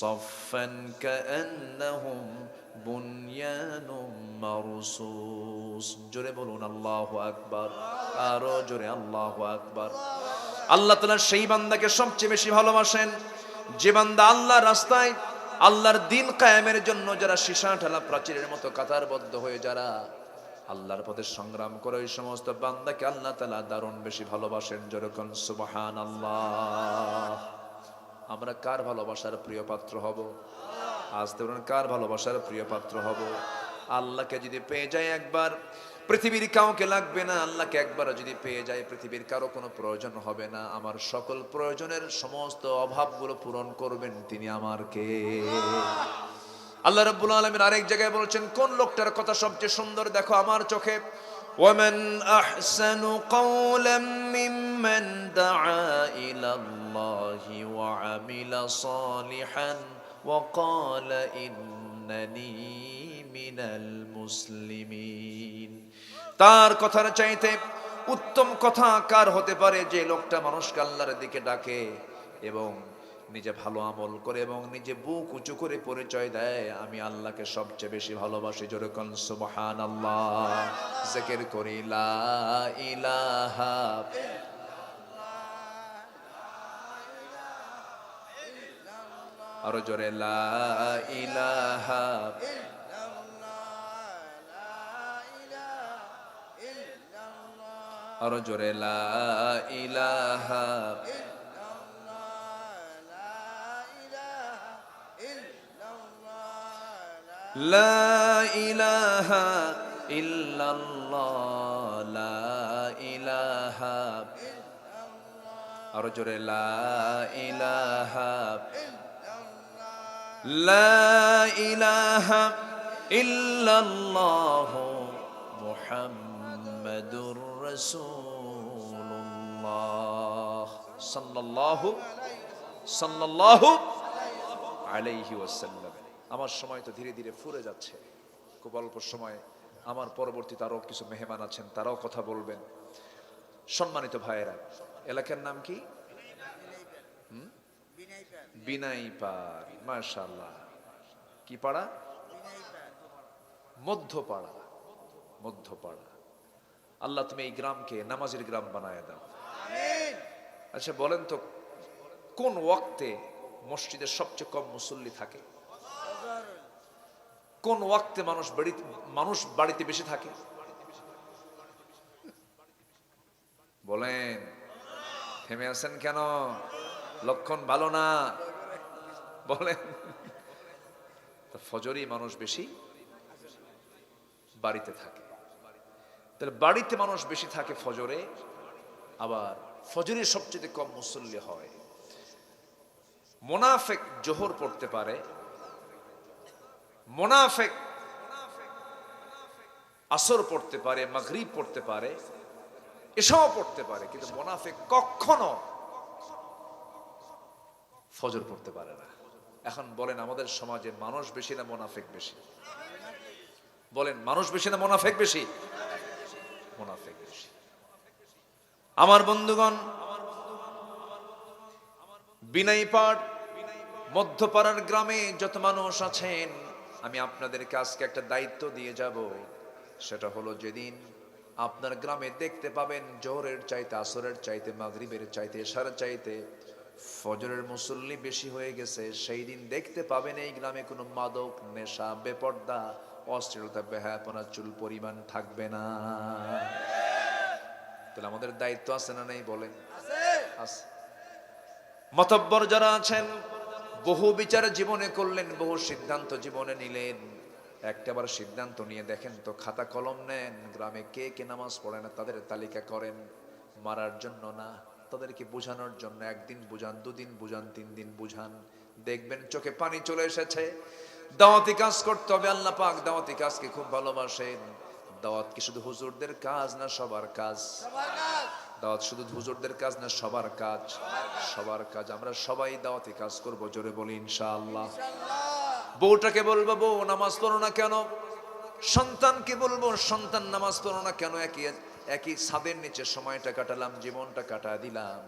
সাফফান কাআন্নাহুম বুনয়ানুম মারসুস। জোরে বলুন আল্লাহু আকবার, আরো জোরে আল্লাহু আকবার। আল্লাহ তাআলা সেই বান্দাকে সবচেয়ে বেশি ভালোবাসেন যে বান্দা আল্লাহর রাস্তায় আল্লাহর দ্বীন কায়েমের জন্য যারা সীসা ঢালা প্রাচীরের মতো কাতারবদ্ধ হয়ে যারা আল্লাহর পথে সংগ্রাম করে, ওই সমস্ত বান্দাকে আল্লাহ তাআলা দারুণ বেশি ভালোবাসেন। যেরকম সুবহানাল্লাহ। আমরা কার ভালোবাসার প্রিয় পাত্র হব? আজ তো কার ভালোবাসার প্রিয় পাত্র হব? আল্লাহকে যদি পেয়ে যায় একবার, পৃথিবীর কাউকে লাগবে না। আল্লাহকে একবার যদি পেয়ে যায়, পৃথিবীর কারো কোনো প্রয়োজন হবে না। আমার সকল প্রয়োজনের সমস্ত অভাবগুলো পূরণ করবেন তিনি। আমার কে? আল্লাহ রাব্বুল আলামিন আরেক জায়গায় বলেছেন, কোন লোকটার কথা সবচেয়ে সুন্দর দেখো আমার চোখে। ওয়ামান আহসানু কাওলাম মিম্মান দাআ ইলাল্লাহি ওয়া আমিলা সালিহান ওয়া ক্বালা ইন্নানি মিনাল মুসলিমিন। তার কথার চাইতে উত্তম কথা কার হতে পারে? যে লোকটা মানুষকে আল্লাহর দিকে ডাকে এবং নিজে ভালো আমল করে এবং নিজে বুক উঁচু করে পরিচয় দেয়, আমি আল্লাহকে সবচেয়ে বেশি ভালোবাসি। জোরে কোন সুবহানাল্লাহ। জিকির করি লা ইলাহা, আরো জোরে লা ইলাহা, আরো জোরে লা ইলাহা, লা ইলাহা ইল্লাল্লাহ, লা ইলাহা, আরো জোরে লা ইলাহা, লা ইলাহা ইল্লাল্লাহ মুহাম্মাদুর রাসূলুল্লাহ সাল্লাল্লাহু আলাইহি ওয়াসাল্লাম। আমার সময় তো ধীরে ধীরে ফুরে যাচ্ছে, খুব অল্প সময়। আমার পরবর্তীতে আরো কিছু মেহমান আছেন, তারাও কথা বলবেন। সম্মানিত ভাইয়েরা, এলাকার নাম কি? বিনাইপাড়। মাশাআল্লাহ। কি পাড়া? মধ্যপাড়া। মধ্যপাড়া। আল্লাহ তুমি এই গ্রামকে নামাজের গ্রাম বানায় দাও। আচ্ছা বলেন তো, কোন ওয়াক্তে মসজিদের সবচেয়ে কম মুসল্লি থাকে? কোন ওয়াক্তে মানুষ বাড়িতে বেশি থাকে? বলেন, থেমে আছেন কেন? লক্ষণ ভালো না। বলেন, ফজরই মানুষ বেশি বাড়িতে থাকে। তাহলে বাড়িতে মানুষ বেশি থাকে ফজরে, আবার ফজরের সবচেয়ে কম মুসল্লি হয়। মুনাফিক জোহর পড়তে পারে, মুনাফিক আসর পড়তে পারে, মাগরিব পড়তে পারে, এসব পড়তে পারে, কিন্তু মুনাফিক কখনো ফজর পড়তে পারে না। এখন বলেন, আমাদের সমাজে মানুষ বেশি না মুনাফিক বেশি? বলেন, মানুষ বেশি না মুনাফিক বেশি? মুনাফিক বেশি। আমার বন্ধুগণ, বিনাইপাড় মধ্যপাড়ার গ্রামে যত মানুষ আছেন, আমি আপনাদেরকে আজকে একটা দায়িত্ব দিয়ে যাব। সেটা হলো, যেদিন আপনার গ্রামে দেখতে পাবেন জোহরের চাইতে, আসরের চাইতে, মাগরিবের চাইতে, এশার চাইতে ফজরের মুসল্লি বেশি হয়ে গেছে, সেই দিন দেখতে পাবেন এই গ্রামে কোনো মাদক, নেশা, বেপর্দা, অশ্লীলতা, বেহায়াপনা চুল পরিমাণ থাকবে না। তাহলে আমাদের দায়িত্ব আছে না নেই? বলেন, আছে। মাতব্বর যারা আছেন, বহু বিচার জীবনে করলেন, বহু সিদ্ধান্ত জীবনে নিলেন। একটাবার সিদ্ধান্ত নিয়ে দেখেন তো, খাতা কলম নেন, গ্রামে কে কে নামাজ পড়ে না তাদের তালিকা করেন। মারার জন্য না, তাদেরকে বোঝানোর জন্য। একদিন বুঝান, দুদিন বুঝান, 3 দিন বুঝান, দেখবেন চোখে পানি চলে এসেছে। দাওয়াতি কাজ করতে হবে। আল্লাহ পাক দাওয়াতি কাজকে খুব ভালোবাসেন। দাওয়াত কি শুধু হুজুরদের কাজ না? সবার কাজ। দাওয়াত শুধু হুজুরদের কাজ না, সবার কাজ, সবার কাজ। আমরা সবাই দাওয়াতে কাজ করব, জোরে বলি ইনশাআল্লাহ। বউটাকে বলবো, বউ নামাজ পড়ো না কেন? সন্তানকে বলবো, সন্তান নামাজ পড়ো না কেন? একই ছাদের নিচে সময়টা কাটালাম, জীবনটা কাটা দিলাম,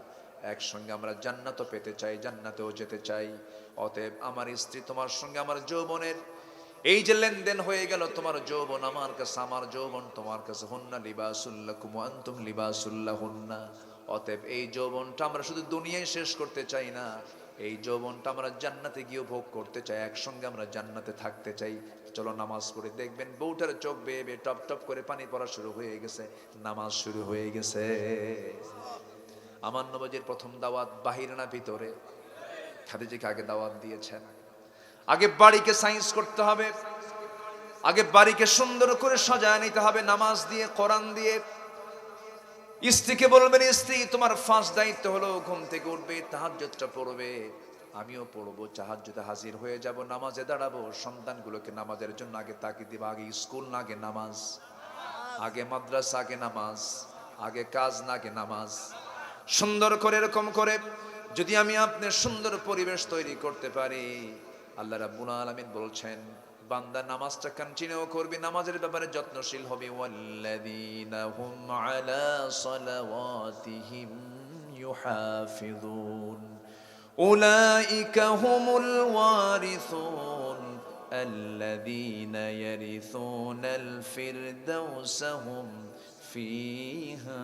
একসঙ্গে আমরা জান্নাতও পেতে চাই, জান্নাতেও যেতে চাই। অতএব আমার স্ত্রী, তোমার সঙ্গে আমার যৌবনের এই যে লেনদেন হয়ে গেল, তোমার যৌবন আমার কাছে, আমার যৌবন তোমার কাছে, হুন্না লিবাসুল্লাকুম ওয়া আনতুম লিবাসুল্লাহুন্না। অতএব এই যৌবনটা আমরা শুধু দুনিয়ায় শেষ করতে চাই না, এই যৌবনটা আমরা জান্নাতে গিয়ে ভোগ করতে চাই, একসঙ্গে আমরা জান্নাতে থাকতে চাই। চলো নামাজ পড়ে। দেখবেন বউটার চোখ বেয়ে বেয়ে টপ টপ করে পানি পড়া শুরু হয়ে গেছে, নামাজ শুরু হয়ে গেছে। আমার নবীর প্রথম দাওয়াত বাহিরে না ভিতরে? খাদিজাকে আগে দাওয়াত দিয়েছেন। আগে বাড়িকে সাইন্স করতে হবে, আগে বাড়িকে সুন্দর করে সাজায় নিতে হবে নামাজ দিয়ে, কোরআন দিয়ে। স্ত্রীকে বলবেন, স্ত্রী তোমার ফার্স্ট দায়িত্ব হলো ঘুম থেকে উঠবে, তাহাজ্জুদটা পড়বে, আমিও পড়বো, তাহাজ্জুদে হাজির হয়ে যাব, নামাজে দাঁড়াবো। সন্তানগুলোকে নামাজের জন্য আগে তাকিয়ে দিবা। আগে স্কুল না, আগে নামাজ, আগে মাদ্রাসা, আগে নামাজ, আগে কাজ না, আগে নামাজ। সুন্দর করে এরকম করে যদি আমি আপনি সুন্দর পরিবেশ তৈরি করতে পারি, আল্লাহ রাব্বুল আলামিন বলছেন বান্দা নামাজটা কন্টিনিউ করবি, নামাজের ব্যাপারে যত্নশীল হবে। ওয়াল্লাযীনা হুম আলা সালাওয়াতিহিম ইউহাফিযুন উলাইকা হুমুল ওয়ারিসুন আল্লাযীনা ইয়ারিসুনাল ফিরদাউসা হুম ফিহা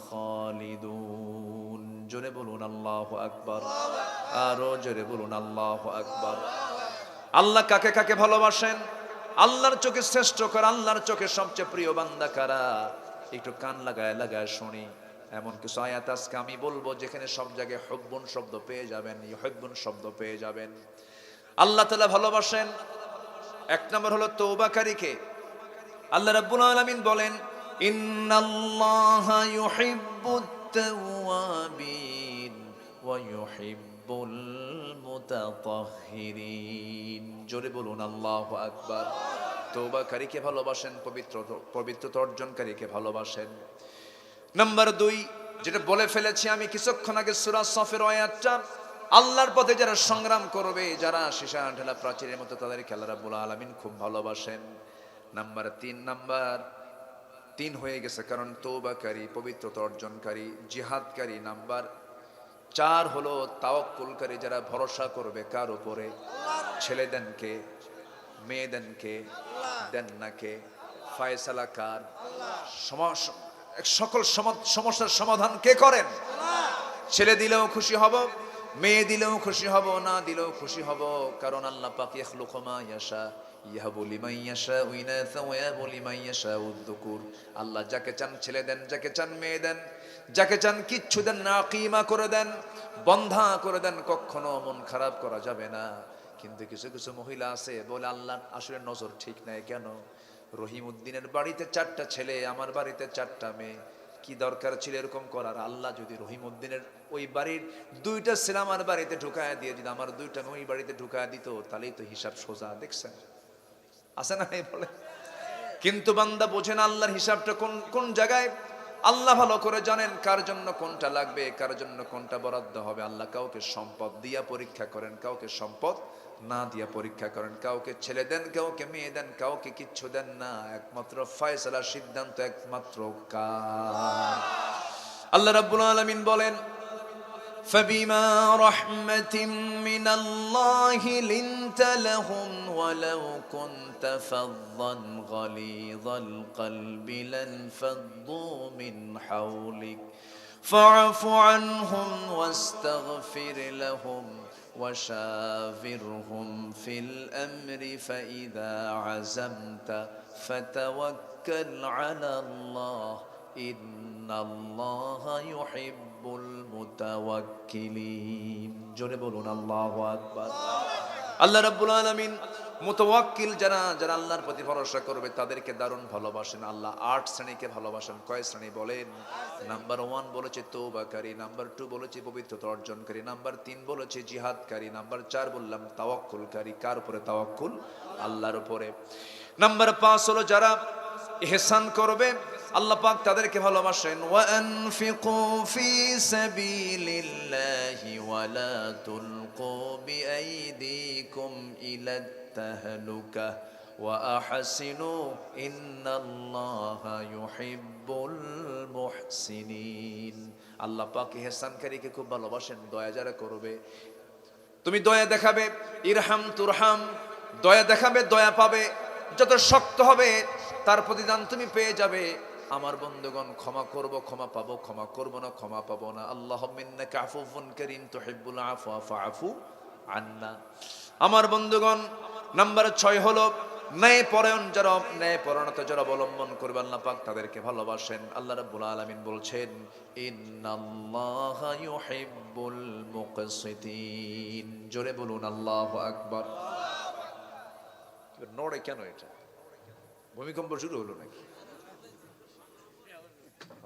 খালিদুন। জোরে বলুন আল্লাহু আকবার, আরো জোরে বলুন আল্লাহু আকবার। আল্লাহ কাকে কাকে ভালোবাসেন? আল্লাহর চোখে শ্রেষ্ঠ কারা, আল্লাহর চোখে সবচেয়ে প্রিয় বান্দা কারা? একটু কান লাগায় লাগায় শুনি। এমন কিছু আয়াত আজকে আমি বলবো যেখানে সব জায়গায় হুব্বুন শব্দ পেয়ে যাবেন, ইউহিব্বুন শব্দ পেয়ে যাবেন। আল্লাহ তাআলা ভালোবাসেন। এক নম্বর হলো তওবাকারীকে। আল্লাহ রাব্বুল আলামিন বলেন, ইন্নাল্লাহা ইউহিব্বুত তাওয়াবিন ওয়া ইউহিব্বুল মুতাতাহহিরিন। জোরে বলুন আল্লাহু আকবার। তওবাকারীকে ভালোবাসেন, পবিত্রতা অর্জনকারীকে ভালোবাসেন। নাম্বার 2, যেটা বলে ফেলেছি আমি কিছুক্ষণ আগে, সূরা সফের আয়াতটা, আল্লাহর পথে যারা সংগ্রাম করবে, যারা সীসা ঢালা প্রাচীরের মতো, তাদেরকে আল্লাহ রাব্বুল আলামিন খুব ভালোবাসেন। নাম্বার 3 হয়ে গেছে, কারণ তওবাকারী, পবিত্রতা অর্জনকারী, জিহাদকারী। নাম্বার 4 হলো তাওয়াক্কুলকারী, যারা ভরসা করবে কার উপরে? ছেলে দেন কে, মেয়ে দেন কে, দেন না কে? ফয়সালা কার? সকল সমস্যার সমাধান কে করেন? ছেলে দিলেও খুশি হব, মেয়ে দিলেও খুশি হব, না দিলেও খুশি হব, কারণ আল্লাহ পাক ইয়াখলুকু মা ইয়াশা ইয়াহাবু লিমান ইয়াশাউ ইনাসা ওয়া ইয়াহাবু লিমান ইয়াশাউ যুকুর। আল্লাহ যাকে চান ছেলে দেন, যাকে চান মেয়ে দেন, যাকে চান কিচ্ছু দেন না, কিমা করে দেন, বন্ধা করে দেন, কখনো মন খারাপ করা যাবে না। কিন্তু কিছু কিছু মহিলা আছে বলে আল্লাহ আসলে নজর ঠিক নাই কেন? রহিম উদ্দিনের বাড়িতে 4টা ছেলে, আমার বাড়িতে 4টা মেয়ে, কি দরকার ছিল এরকম করার? আল্লাহ যদি রহিম উদ্দিনের ওই বাড়ির 2টা ছেলে আমার বাড়িতে ঢুকায় দিয়ে, যদি আমার 2টা মেয়ে ওই বাড়িতে ঢুকায় দিত, তাহলেই তো হিসাব সোজা। দেখছেন আছে না এই বলে? কিন্তু বান্দা বোঝে না আল্লাহর হিসাবটা কোন কোন জায়গায়। আল্লাহ ভালো করে জানেন কার জন্য কোনটা লাগবে, কার জন্য কোনটা বরাদ্দ হবে। আল্লাহ কাউকে সম্পদ দিয়া পরীক্ষা করেন, কাউকে সম্পদ না দিয়া পরীক্ষা করেন, কাউকে ছেলে দেন, কাউকে মেয়ে দেন, কাউকে কিচ্ছু দেন না। একমাত্র ফয়সালা, সিদ্ধান্ত একমাত্র কার? আল্লাহ রাব্বুল আলামিন বলেন, فبما رحمة من الله لنت لهم ولو كنت فظا غليظ القلب لانفضوا من حولك فاعف عنهم واستغفر لهم وشاورهم في الأمر فإذا عزمت فتوكل على الله إن الله يحب المتوكلين। জোরে বলুন আল্লাহু আকবার। আল্লাহ রাব্বুল আলামিন মুতাওয়াক্কিল যারা যারা আল্লাহর প্রতি ভরসা করবে তাদেরকে দারুণ ভালোবাসেন। আল্লাহ 8 শ্রেণীকে ভালোবাসেন। কয় শ্রেণী বলেন? নাম্বার 1 বলেছে তওবাকারী, নাম্বার 2 বলেছে পবিত্রতা অর্জনকারী, নাম্বার 3 বলেছে জিহাদকারী, নাম্বার 4 বললাম তাওয়াক্কুলকারী। কার উপরে তাওয়াক্কুল? আল্লাহর উপরে। নাম্বার 5 হলো যারা ইহসান করবে, আল্লাহ পাক তাদেরকে ভালোবাসেন। ওয়া আনফিকু ফি সাবিলিল্লাহি ওয়া লা তুলকু বিআইদিকুম ইলাত তাহলুকা ওয়া আহসিনু ইন্নাল্লাহা ইউহিব্বুল মুহসিনিন। আল্লাহ পাক ইহসানকারীকে খুব ভালোবাসেন, দয়া যারা করবে। তুমি দয়া দেখাবে, ইরহাম তুরহাম, দয়া দেখাবে দয়া পাবে। যত শক্ত হবে তার প্রতিদান তুমি পেয়ে যাবে। আমার বন্ধুগণ, ক্ষমা করব ক্ষমা পাবো, ক্ষমা করব না ক্ষমা পাবো না। আল্লাহুম্মা ইন্নাকা আফুউন কারীম তুহিব্বুল আফওয়া ফাআফু আন্না। আমার বন্ধুগণ, নাম্বার 6 হলো ন্যায়পরায়ণ যারা, ন্যায়পরায়ণতা যারা অবলম্বন করবে আল্লাহ পাক তাদেরকে ভালোবাসেন। আল্লাহ রাব্বুল আলামিন বলছেন, ইন্নাল্লাহা ইউহিব্বুল মুকসিতিন। জোরে বলুন আল্লাহু আকবার। নড়ে কেন? এটা ভূমিকম্প শুরু হলো নাকি?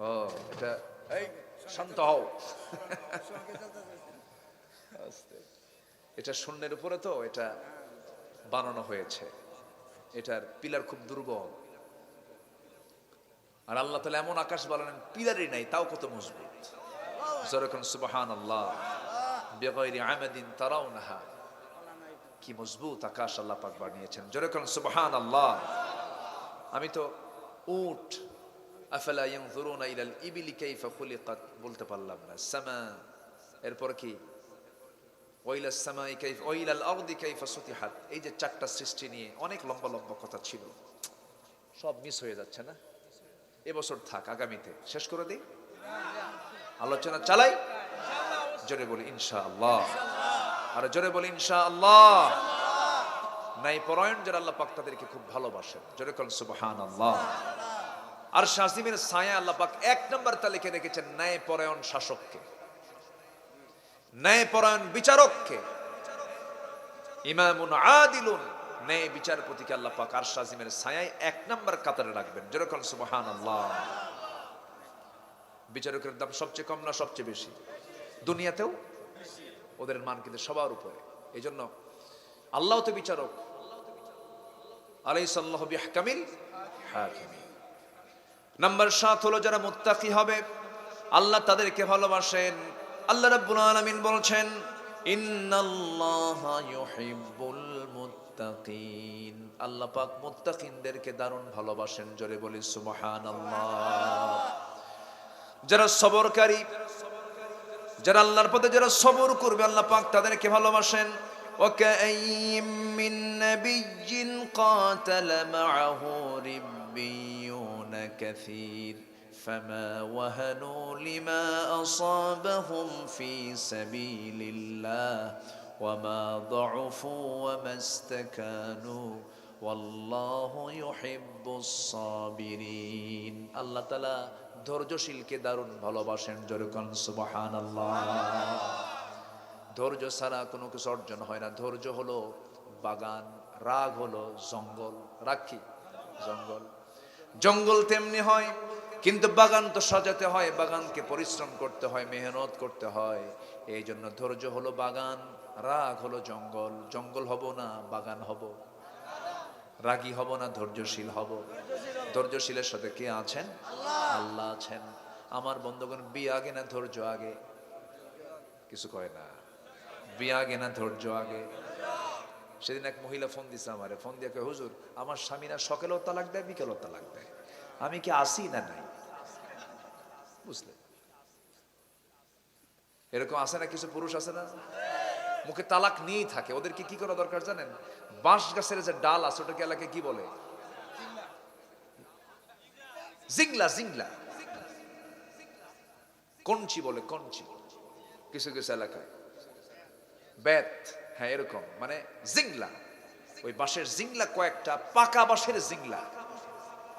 ও এটা, এই শান্ত হও। এটা শূন্যের উপরে তো এটা বানানো হয়েছে, এটার পিলার খুব দুর্বল। আর আল্লাহ তাআলা এমন আকাশ বানালেন পিলারই নাই, তাও কত মজবুত। যেরকম সুবহানাল্লাহ, বিগাইরি আমাদিন তারাউনাহা, কি মজবুত আকাশ আল্লাহ পাক বানিয়েছেন। যেরকম সুবহানাল্লাহ। আমি তো উট, আফালা ইয়ানজুরুনা ইলাল ইবিলি কাইফা খুলিকাত বলতে পারলাম না। সামা, এরপর কি ওয়াইলাস সামাই কাইফা ওয়াইলাল আরদি কাইফা সুতিহাত। এই যে 4টা সৃষ্টি নিয়ে অনেক লম্বা লম্বা কথা ছিল, সব মিস হয়ে যাচ্ছে না? এবছর থাক, আগামীতে শেষ করে দিই, আলোচনা চালাই। জোরে বলি ইনশাআল্লাহ, আর জোরে বলি ইনশাআল্লাহ। ন্যায়পরায়ণ যারা আল্লাহ পাক তাদেরকে খুব ভালোবাসেন। জোরে বলেন সুবহানাল্লাহ। আর শাসিমের ছায়া আল্লাহ পাক 1 নম্বর তালিকে রেখেছেন ন্যায়পরায়ণ শাসককে, ন্যায়পরায়ণ বিচারককে। ইমামুন আদিলুন, ন্যায় বিচারপতিকে আল্লাহ পাক আর শাসিমের ছায়ায় 1 নম্বর কাতারে রাখবেন। জোরে বলেন সুবহানাল্লাহ। বিচারকের দাম সবচেয়ে কম না সবচেয়ে বেশি? দুনিয়াতেও ওদের মান কিন্তু সবার উপরে। এই জন্য আল্লাহ তো বিচারক, আলাইসাল্লাহু বিহকামিল হাকিমিন। নাম্বার 7 হলো যারা মুত্তাকি হবে আল্লাহ তাদেরকে ভালোবাসেন। আল্লাহ রাব্বুল আলামিন বলছেন, ইন্নাল্লাহা ইউহিব্বুল মুত্তাকিন। আল্লাহ পাক মুত্তাকিনদেরকে দারুণ ভালোবাসেন। জোরে বলি সুবহানাল্লাহ। যারা সবরকারী, যারা আল্লাহর পথে যারা সবর করবে আল্লাহ পাক তাদেরকে ভালোবাসেন। ওয়াকাইয়্যিম মিন নাবিয়্যিন কাতালা মাআহু রিব্বিয়ুনা কাসীর ফামা ওয়াহানু লিমা আসাবাহুম ফি সাবিলিল্লাহ ওয়ামা যুফু ওয়ামা ইসতাকানু ওয়াল্লাহু ইউহিব্বুস সাবিরিন। আল্লাহ তাআলা ধৈর্যশীলকে দারুণ ভালোবাসেন। যেরকম সুবহানাল্লাহ। ধৈর্য ছাড়া কোনো কিছু অর্জন হয় না। ধৈর্য হলো বাগান, রাগ হলো জঙ্গল। রাগ কি? জঙ্গল। জঙ্গল তেমনি হয়, কিন্তু বাগান তো সাজাতে হয়, বাগানকে পরিশ্রম করতে হয়, মেহনত করতে হয়। এই জন্য ধৈর্য হলো বাগান, রাগ হলো জঙ্গল। জঙ্গল হব না বাগান হব, রাগী হব না ধৈর্যশীল হব। ধৈর্যশীলের সাথে কে আছেন? আল্লাহ আছেন। আমার বন্ধুগণ, বিয়ে আগে না ধৈর্য আগে? কিছু কয় না। বিয়ে আগে না ধৈর্য আগে? সেদিন এক মহিলা ফোন দিছে আমারে, ফোন দিয়ে কয়, হুজুর আমার স্বামী না সকালেও তালাক দেয় বিকেলেও তালাক দেয়, আমি কি আসি না নাই? বুঝলেন? এরকম আছে না, কিছু পুরুষ আছে না মুখে তালাক নিয়েই থাকে। ওদেরকে কি করা দরকার জানেন? বাঁশ গাছের যে ডাল আছে ওটাকে এলাকায় কি বলে? জিংলা। জিংলা, কঞ্চি বলে, কঞ্চি কিছু কিছু এলাকায়। বেত, হ্যাঁ এরকম, মানে জিংলা। ওই বাঁশের জিংলা কয়েকটা, পাকা বাঁশের জিংলা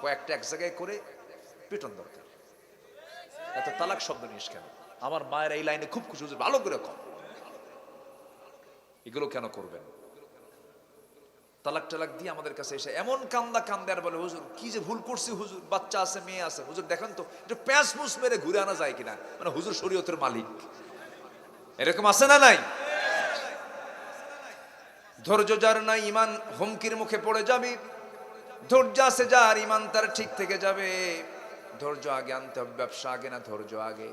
কয়েকটা এক জায়গায় করে পিটন দরকার। এত তালাক শব্দ নিস কেন? আমার মায়ের এই লাইনে খুব খুশি, ভালো করে কম। এগুলো কেন করবেন? তালাক টালাক দিয়ে আমাদের কাছে এসে এমন কান্দা কান্দে আর বলে, হুজুর কি যে ভুল করছি, হুজুর বাচ্চা আছে, মেয়ে আছে, হুজুর দেখেন তো একটু প্যাঁচ মুস মেরে ঘুরে আনা যায় কিনা। মানে হুজুর শরীয়তের মালিক। এরকম আছে না নাই? ধৈর্য যার নাই ইমান হুমকির মুখে পড়ে যাবে। ধৈর্য আছে যার ইমান তার ঠিক থেকে যাবে। ধৈর্য আগে আনতে হবে। ব্যবসা আগে না ধৈর্য আগে?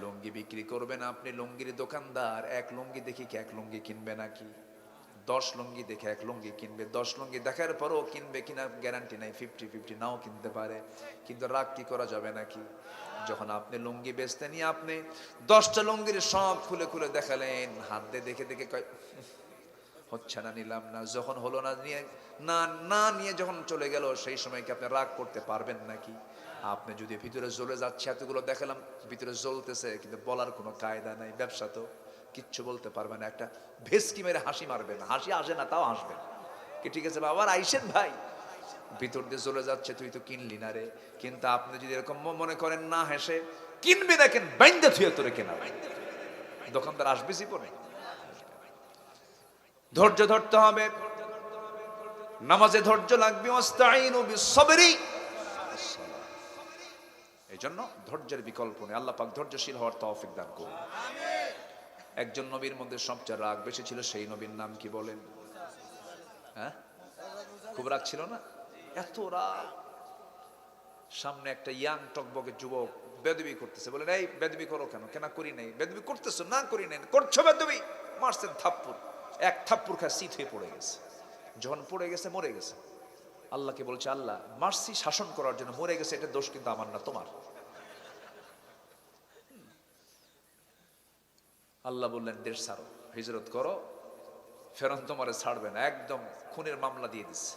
লুঙ্গি বিক্রি করবেন আপনি, লুঙ্গির দোকানদার এক লুঙ্গি দেখি কি এক লুঙ্গি কিনবে নাকি? 10 লুঙ্গি দেখে এক লুঙ্গি কিনবে। 10 লুঙ্গি দেখার পরও কিনবে কিনা গ্যারান্টি নাই, 50-50 নাও কিনতে পারে। কিন্তু রাগ কি করা যাবে নাকি? যখন আপনি লুঙ্গি বেচতে নিয়ে আপনি 10টা লুঙ্গির সব খুলে খুলে দেখালেন, হাত দিয়ে দেখে দেখে কয় হচ্ছে না, নিলাম না। যখন হলো না, নিয়ে না নিয়ে যখন চলে গেল, সেই সময় কি আপনি রাগ করতে পারবেন নাকি? আপনি যদি ভিতরে জ্বলে যাচ্ছে, এতগুলো দেখালাম ভিতরে জ্বলতেছে, কিন্তু বলার কোনো কায়দা নাই। ব্যবসা তো কিচ্ছু বলতে পারবে না, একটা ভেসকি মেরে হাসি মারবে না, হাসি আসে না তাও হাসবে কি, ঠিক আছে বাবা আইসেন ভাই, ভিতর দিয়ে জ্বলে যাচ্ছে, তুই তো কিনলি না রে। কিন্তু আপনি যদি এরকম মনে করেন না হেসে কিনবি না, কেন বাইন্দা থুয়ে তোরে কেনা, দোকানদার আসবে জীবনে? ধৈর্য ধরতে হবে, নামাজে ধৈর্য লাগবে। ওয়াস্তাইনু বিসসবরি, এই জন্য ধৈর্যের বিকল্প নেই। আল্লাহ পাক ধৈর্যশীল হওয়ার তৌফিক দান করুন। একজন নবীর মধ্যে সবচেয়ে রাগ বেশি ছিল, সেই নবীর নাম কি বলেন? হ্যাঁ, খুব রাগ ছিল না? এত রাগ, সামনে একটা ইয়াং টকবকে যুবক বেদবি করতেছে, বলেন এই বেদবি করো কেন? কেন করি নাই? বেদবি করতেছো? না করি নাই। করছো বেদবি? মারছেন থাপ্পড়, এক থাপ্পড় খায় সিট হয়ে পড়ে গেছে। যখন পড়ে গেছে মরে গেছে। আল্লাহকে বলছে, আল্লাহ মারছি শাসন করার জন্য, মরে গেছে, এটা দোষ কিন্তু আমার না, তোমার। আল্লাহ বললেন দেশ ছাড়ো, হিজরত করো, ফেরন তোমারে ছাড়বে না। একদম খুনের মামলা দিয়ে দিচ্ছে।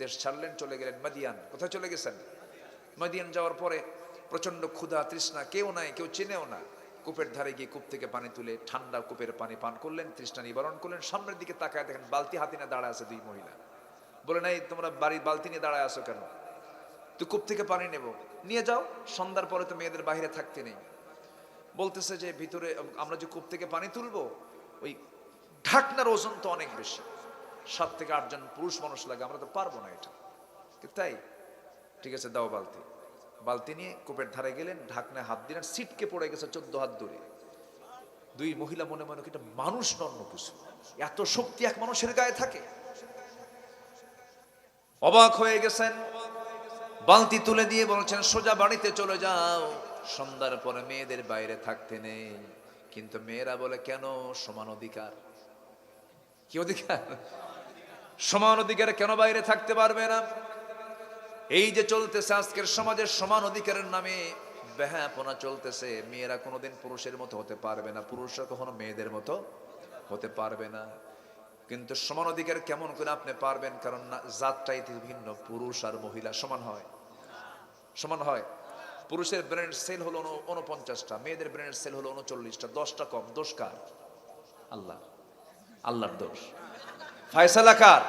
দেশ ছাড়লেন, চলে গেলেন মাদিয়ান। কোথায় চলে গেছেন? মাদিয়ান যাওয়ার পরে প্রচন্ড ক্ষুধা তৃষ্ণা, কেউ নাই, কেউ চেনেও না। কূপের ধারে গিয়ে কূপ থেকে পানি তুলে ঠান্ডা কূপের পানি পান করলেন, তৃষ্ণা নিবারণ করলেন। সামনের দিকে তাকায় দেখেন বালতি হাতে নিয়ে দাঁড়ায় আছে দুই মহিলা। বলে নাই তোমরা বাড়ির বালতি নিয়ে দাঁড়ায় আছো কেন? তুই কূপ থেকে পানি নেব, নিয়ে যাও। সন্ধ্যার পরে তো মেয়েদের বাইরে থাকতে নেই। বলতেছে যে ভিতরে আমরা যে কূপ থেকে পানি তুলবো, ওই ঢাকনার ওজন তো অনেক বেশি, 7 থেকে 8 জন পুরুষ মানুষ লাগে, আমরা তো পারবো না এটা। তাই ঠিক আছে, দাও বালতি। বালতি নিয়ে কূপের ধারে গেলেন, ঢাকনায় হাত দিলেন, সিটকে পড়ে গেছে 14 হাত দূরে। দুই মহিলা মনে মনে, এটা মানুষ নন্য কিছু, এত শক্তি এক মানুষের গায়ে থাকে। অবাক হয়ে গেছেন, বালতি তুলে দিয়ে বলছেন সোজা বাড়িতে চলে যাও, সন্ধ্যার পরে মেয়েদের বাইরে থাকতে নেই। কিন্তু মেয়েরা বলে কেন? সমান অধিকার। কি অধিকার? সমান অধিকারে কেন বাইরে থাকতে পারবে না? এই যে চলতেছে আজকের সমাজের সমান অধিকারের নামে বেহাপনা চলতেছে। মেয়েরা কোনোদিন পুরুষের মতো হতে পারবে না, পুরুষরা কখনো মেয়েদের মতো হতে পারবে না। কিন্তু সমান অধিকার কেমন করে আপনি পারবেন? কারণ জাতটাই ভিন্ন, পুরুষ আর মহিলা সমান হয়? সমান হয়? পুরুষের ব্রেনের সেল হলো 49টা, মেয়েদের ব্রেনের সেল হলো 39টা, 10টা কম। দোষ কার? আল্লাহ, আল্লাহর দোষ। ফায়সালা কার?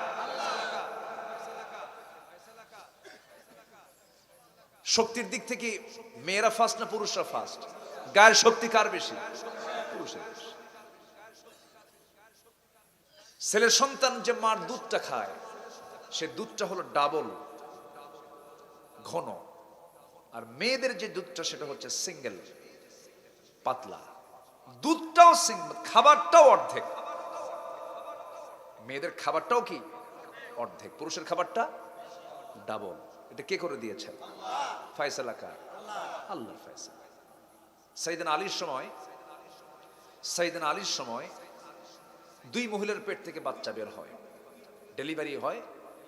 শক্তির দিক থেকে মেয়েরা ফার্স্ট না পুরুষরা ফার্স্ট? গায়ের শক্তি কার বেশি? পুরুষের বেশি। ছেলের সন্তান যে মার দুধটা খায়, সে দুধটা হলো ডাবল ঘন, আর মেয়েদের যে দুধটা সেটা হচ্ছে সিঙ্গেল পাতলা। দুধটাও সিঙ্গেল, খাবারটাও অর্ধেক। মেয়েদের খাবারটাও কি অর্ধেক, পুরুষের খাবারটা ডাবল। এটা কে করে দিয়েছে? ফায়সালা কার? আল্লাহর ফায়সালা। সাইয়েদনা আলীর সময় দুই মহিলার পেট থেকে বাচ্চা বের হয়, ডেলিভারি হয়।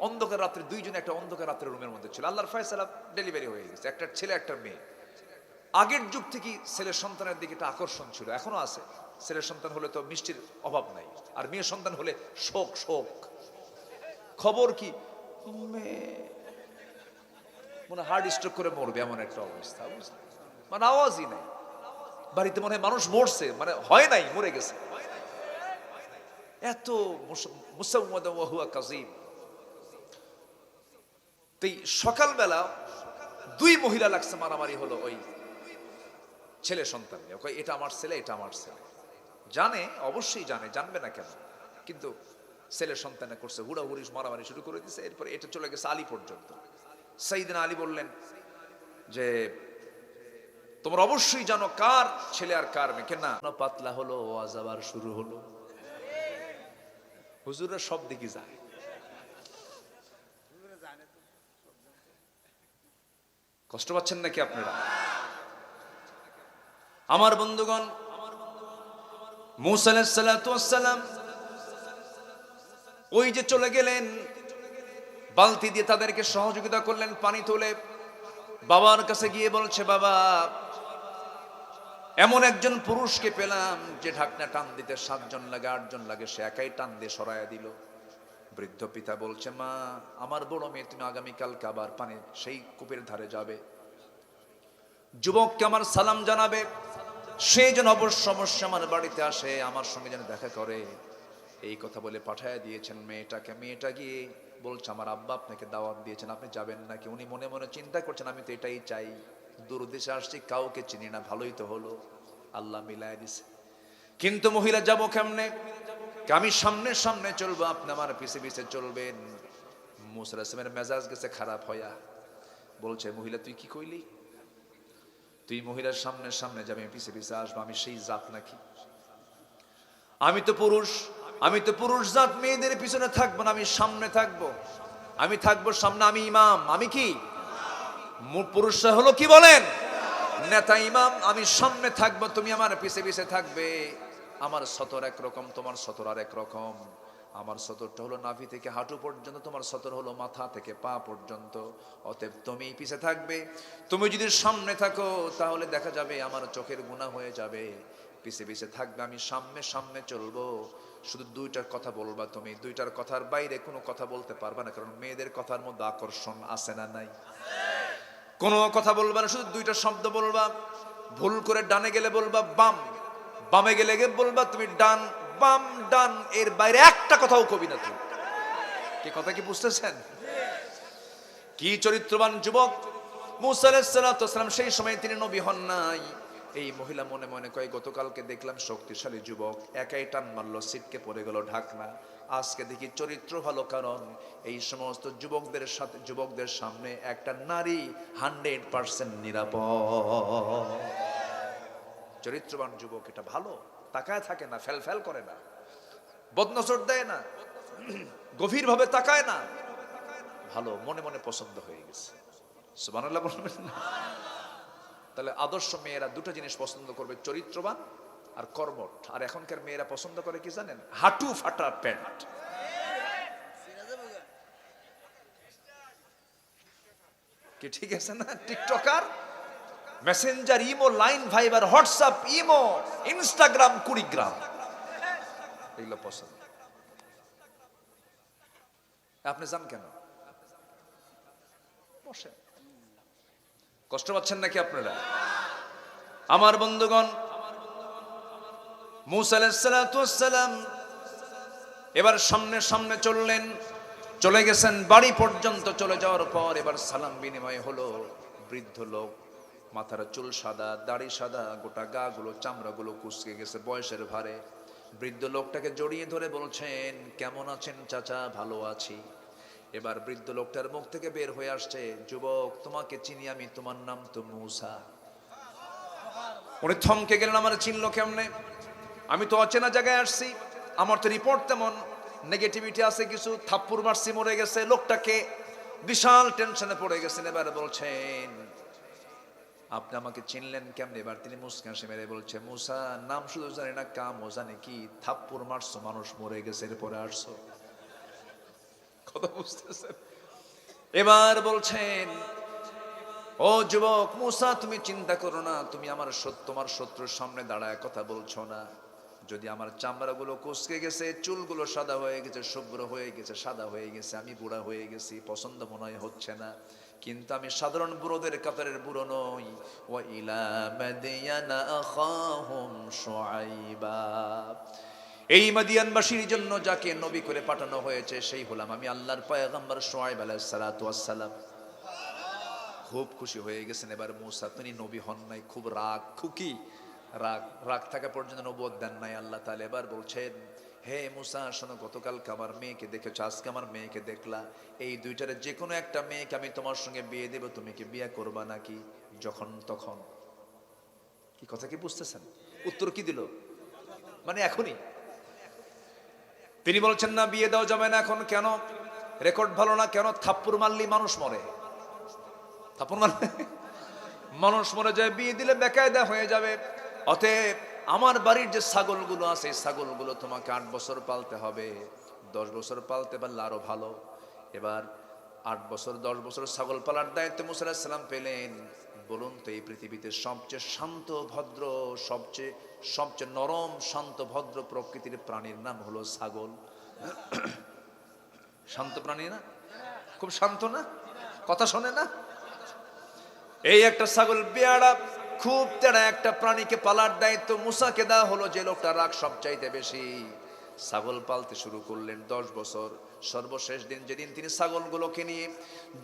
অন্ধকার রাত্রে দুইজনে একটা অন্ধকার রাত্রে রুমের মধ্যে ছিল। আল্লাহর ফায়সালা, ডেলিভারি হয়ে গেছে, একটা ছেলে একটা মেয়ে। আগের যুগ থেকে ছেলের সন্তানের দিকে একটা আকর্ষণ ছিল, এখনো আছে। ছেলের সন্তান হলে তো মিষ্টির অভাব নাই, আর মেয়ের সন্তান হলে শোক শোক। খবর কি? মনে হার্ট স্ট্রোক করে মরবে এমন একটা অবস্থা, মানে আওয়াজই নাই। বাড়িতে মনে হয় মানুষ মরছে, মানে হয় নাই, মরে গেছে। এত মুসাওয়াদা ওয়া হুয়া কাযীম। তাই সকালবেলা দুই মহিলা লাগছে, মারামারি হলো ওই ছেলে সন্তান নিয়ে। এটা আমার ছেলে, এটা আমার ছেলে। জানে, অবশ্যই জানে, জানবে না কেন? কিন্তু ছেলের সন্তানে করছে, হুড়াহুড়ি মারামারি শুরু করে দিয়েছে। এরপরে এটা চলে গেছে আলী পর্যন্ত। সাইয়েদনা আলী বললেন যে তোমরা অবশ্যই জানো কার ছেলে আর কার মেয়ে। কেন পাতলা হলো, ওয়াজ আবার শুরু হলো। হুজুররা সব দিকে যায়, কষ্ট পাচ্ছেন নাকি আপনারা? আমার বন্ধুগণ, মূসা আলাইহিস সালাতু ওয়াস সালাম ওই যে চলে গেলেন, বালতি দিয়ে তাদেরকে সহযোগিতা করলেন পানি তুলে। বাবার কাছে গিয়ে বলছে, বাবা, এমন একজন পুরুষকে পেলাম যে ঢাকনা টান দিতে 7 জন লাগে 8 জন লাগে, সে একাই টান দিয়ে সরাইয়া দিল। বৃদ্ধ পিতা বলছে, মা, আমার বড় মেয়ে, তুমি আগামীকালকে আবার পানি সেই কূপের ধারে যাবে, যুবককে আমার সালাম জানাবে, সেই যেন অবশ্যই আমার বাড়িতে আসে, আমার সঙ্গে যেন দেখা করে। এই কথা বলে পাঠায় দিয়েছেন মেয়েটাকে। মেয়েটা গিয়ে বলছে, আমার আব্বা আপনাকে দাওয়াত দিয়েছেন, আপনি যাবেন নাকি? উনি মনে মনে চিন্তা করছেন, আমি তো এটাই চাই, দূর দেশে আসছি, কাউকে চিনি না, ভালোই তো হলো, আল্লাহ মিলাই দিছে। কিন্তু মহিলা, যাবো কেমনে? আমি সামনে সামনে চলবো, আপনি আমার পিছে পিছে চলবেন। মূসা আলাইহিস সালামের মেজাজ গেছে খারাপ হইয়া। বলছে, মহিলা, তুই কি কইলি? তুই মহিলার সামনে সামনে যাবে, পিছে পিছে আসবো? আমি সেই জাত নাকি? আমি তো পুরুষ জাত, মেয়েদের পিছনে থাকবো না, আমি সামনে থাকবো, আমি থাকবো সামনে, আমি ইমাম। আমি কি? পুরুষরা হলো কি বলেন? নেতা, ইমাম। আমি সামনে থাকবো, তুমি আমার পিছে পিছে থাকবে। আমার সতর একরকম, তোমার সতর আর একরকম। আমার সতরটা হলো নাভি থেকে হাঁটু পর্যন্ত, তোমার সতর হলো মাথা থেকে পা পর্যন্ত। অতএব তুমি পিছে থাকবে। তুমি যদি সামনে থাকো তাহলে দেখা যাবে আমার চোখের গুনাহ হয়ে যাবে। পিছে পিছে থাকবে, আমি সামনে সামনে চলবো। শুধু 2টার কথা বলবা তুমি, 2টার কথার বাইরে কোনো কথা বলতে পারবা না, কারণ মেয়েদের কথার মধ্যে আকর্ষণ আছে না নাই? কোনো কথা বলবা না, শুধু 2টা শব্দ বলবা। ভুল করে ডানে গেলে বলবা বাম, বামে গেলে বলবা তুমি ডান, বাম ডান, এর বাইরে একটা কথাও কবি না তুমি। কি কথা কি বুঝতেছেন? কি চরিত্রবান যুবক মূসা আলাইহিস সালাম! সেই সময় তিনি নবী হন নাই। এই মহিলা মনে মনে কয়, গতকালকে দেখলাম শক্তিশালী যুবক, একাই টান মারলো, ছিটকে পড়ে গেল ঢাকনা। আজকে দেখি চরিত্র ভালো, কারণ এই সমস্ত যুবকদের সামনে একটা নারী 100% নিরাপদ। চরিত্রবান যুবক, এটা ভালো, তাকায় থাকে না, ফেল করে না, বদনজর দেয় না, গভীর ভাবে তাকায় না, ভালো, মনে মনে পছন্দ হয়ে গেছে। সুবহানাল্লাহ বলবেন না? তাহলে আদর্শ মেয়েরা 2টা জিনিস পছন্দ করবে, চরিত্রবান আর কর্মঠ। আর এখনকার মেয়েরা পছন্দ করে কি জানেন? হাঁটু ফাটা প্যান্ট। কি ঠিক আছে না? TikToker, messenger, Imo, Line, Viber, WhatsApp, Imo, Instagram, Kurigram, এগুলো পছন্দ। আপনি যান কেন? বসে। কষ্ট পাচ্ছেন নাকি আপনারা? আমার বন্ধুগণ, মূসা আলাইহিস সালাম এবার সামনে সামনে চললেন, চলে গেছেন বাড়ি পর্যন্ত। চলে যাওয়ার পর এবার সালাম বিনিময় হলো। বৃদ্ধ লোক, মাথার চুল সাদা, দাড়ি সাদা, গোটা গা গুলো, চামড়া গুলো কুঁচকে গেছে বয়সের ভারে। বৃদ্ধ লোকটাকে জড়িয়ে ধরে বলছেন, কেমন আছেন চাচা? ভালো আছি। এবার বৃদ্ধ লোকটার মুখ থেকে বের হয়ে আসছে, যুবক, তোমাকে চিনি আমি, তোমার নাম তো মূসা। উনি থমকে গেলেন, আমার চিনলো কেমনে? আমি তো অচেনা জায়গায় আসছি, আমার তো রিপোর্ট তেমন নেগেটিভিটি আছে কিছু, থাপ্পড় মারছি, মরে গেছে। লোকটাকে বিশাল টেনশনে পড়ে গেছেন। এবার বলছেন, আপনি আমাকে চিনলেন কেমনে? এবার তিনি মুস্কান হাসি মেরে বলছে, মূসা, নাম শুধু জানি না, কামও জানি কি, থাপ্পড় মারছো, মানুষ মরে গেছে, এরপরে আসছো। কথা বুঝতেছেন? এবার বলছেন, ও যুবক মূসা, তুমি চিন্তা করো না, তুমি তোমার শত্রুর সামনে দাঁড়ায় কথা বলছো না। যদি আমার চামড়াগুলো কুঁচকে গেছে, চুলগুলো সাদা হয়ে গেছে, শুভ্র হয়ে গেছে, সাদা হয়ে গেছে, আমি বুড়া হয়ে গেছি, পছন্দ মনে হয় হচ্ছে না, কিন্তু আমি সাধারণ বুড়োদের কাতারের বুড়ো নই। ওয়া ইলা মাদিয়ানা আখাহুম শুআইবা, এই মাদিয়ানবাসীর জন্য যাকে নবী করে পাঠানো হয়েছে সেই হলাম আমি, আল্লাহর পয়গম্বর শুআইব আলাইহিস সালাতু ওয়াস সালাম। খুব খুশি হয়ে গেছেন এবার মূসা। তিনি নবী হন নাই, খুব রাগ, খুকি রাগ থাকা পর্যন্ত নবুয়ত দেন নাই আল্লাহ তাআলা। এবার বলছেন, হে মূসা, শোনো, গতকালকে আমার মেয়েকে দেখেছো, আজকে আমার মেয়েকে দেখলা, এই 2টারে যে কোনো একটা মেয়েকে আমি তোমার সঙ্গে বিয়ে দেব, তুমি কি বিয়ে করবা নাকি? যখন তখন। কি কথা কি বুঝতেছেন? উত্তর কি দিল? মানে এখনই। তিনি বলছেন, না, বিয়ে দেওয়া যাবে না এখন। কেন? রেকর্ড ভালো না? কেন? থাপ্পড় মারলি মানুষ মরে, থাপ্পড় মারলে মানুষ মরে যায়, বিয়ে দিলে বেকায়দা হয়ে যাবে। অতএব আমার বাড়ির যে ছাগলগুলো আছে, এই ছাগলগুলো তোমাকে 8 বছর পালতে হবে। 10 বছর পালতে পারলে আরো ভালো। এবার 8 বছর 10 বছর ছাগল পালার দায়িত্ব মুসা আলাইহিস সালাম পেলেন। বলুন তো, এই পৃথিবীতে সবচেয়ে শান্ত ভদ্র, সবচেয়ে নরম শান্ত ভদ্র প্রকৃতির প্রাণীর নাম হলো ছাগল। শান্ত প্রাণী না? খুব শান্ত না? কথা শোনে না? এই একটা ছাগল বেয়াড়া, খুব তেড়া একটা প্রাণীকে পালার দায়িত্ব মুসাকে দেওয়া হলো। যে লোকটা রাগ সবচাইতে বেশি, ছাগল পালতে শুরু করলেন 10 বছর। সর্বশেষ দিন যেদিন তিনি ছাগলগুলোকে নিয়ে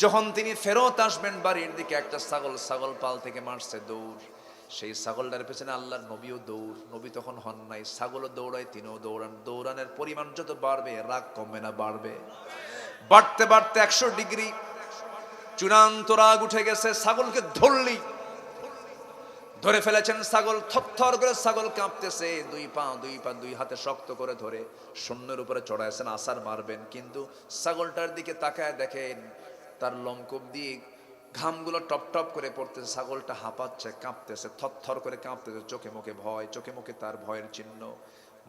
যখন তিনি ফেরত আসবেন বাড়ির দিকে, একটা ছাগল পাল থেকে মারছে দৌড়। সেই ছাগলটার পেছনে আল্লাহর নবীও দৌড়। নবী তখন হন নাই, ছাগলও দৌড়ায়, তিনিও দৌড়ান। দৌড়ানোর পরিমাণ যত বাড়বে রাগ কমবে না বাড়বে? বাড়তে বাড়তে 100 ডিগ্রি চূড়ান্ত রাগ উঠে গেছে। ছাগলকে ধরে ফেলেছেন। ছাগল থরথর করে ছাগল কাঁপতেছে, দুই হাতে শক্ত করে ধরে শূন্যের উপরে চড়াইছেন, আছাড় মারবেন। কিন্তু ছাগলটার দিকে তাকায় দেখেন তার লোমকূপ দিয়ে ঘামগুলো টপ টপ করে পড়তেছে। ছাগলটা হাঁপাচ্ছে, কাঁপতেছে, থরথর করে কাঁপতেছে, চোখে মুখে ভয়, চোখে মুখে তার ভয়ের চিহ্ন।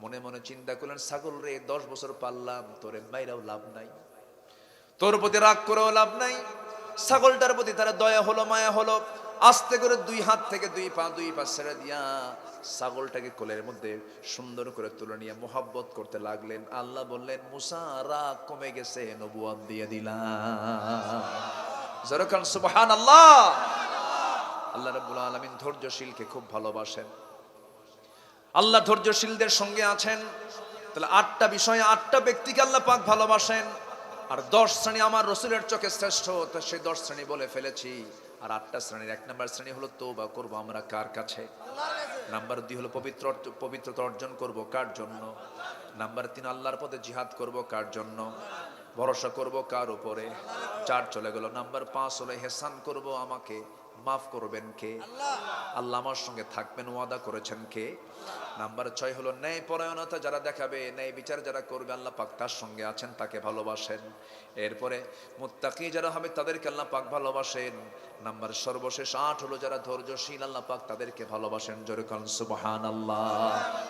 মনে মনে চিন্তা করলেন, ছাগল রে, 10 বছর পাললাম, তোরে মাইরাও লাভ নাই, তোর প্রতি রাগ করেও লাভ নাই। ছাগলটার প্রতি তার দয়া হলো, মায়া হলো। আস্তে করে 2 হাত থেকে 2 পা ছেড়ে দিয়া ছাগলটাকে কোলের মধ্যে সুন্দর করে তুলে নিয়ে মোহাব্বত করতে লাগলেন। আল্লাহ বললেন, মুসা, রাগ কমে গেছে, নবুয়ত দিয়ে দিলাম। জোরকান সুবহানাল্লাহ। আল্লাহ রাব্বুল আলামিন ধৈর্যশীলকে খুব ভালোবাসেন। আল্লাহ ধৈর্যশীলদের সঙ্গে আছেন। তাহলে 8টা বিষয়, 8টা ব্যক্তিকে আল্লাহ পাক ভালোবাসেন। আর 10 শ্রেণী আমার রসুলের চোখে শ্রেষ্ঠ, তো সেই 10 শ্রেণী বলে ফেলেছি। আর 8টা শ্রেণীর 1 নম্বর শ্রেণী হলো তওবা করব আমরা কার কাছে। নাম্বার 2 হলো পবিত্রতা অর্জন করব কার জন্য। নাম্বার 3 আল্লাহর পথে জিহাদ করব কার জন্য, ভরসা করব কার উপরে। 4 চলে গেল। নাম্বার 5 হলো ইহসান করব, আমাকে মাফ করবেন কে? আল্লাহ আমার সঙ্গে থাকবেন, ওয়াদা করেছেন কে? নাম্বার 6 হলো ন্যায় পরায়ণতা যারা দেখাবে, ন্যায় বিচার যারা করবে, আল্লাহ পাক তার সঙ্গে আছেন, তাকে ভালোবাসেন। এরপরে মুত্তাকি যারা হবে তাদেরকে আল্লাহ পাক ভালোবাসেন। নাম্বার সর্বশেষ 8 হলো যারা ধৈর্যশীল, আল্লাহ পাক তাদেরকে ভালোবাসেন। জোরে কান সুবহানাল্লাহ।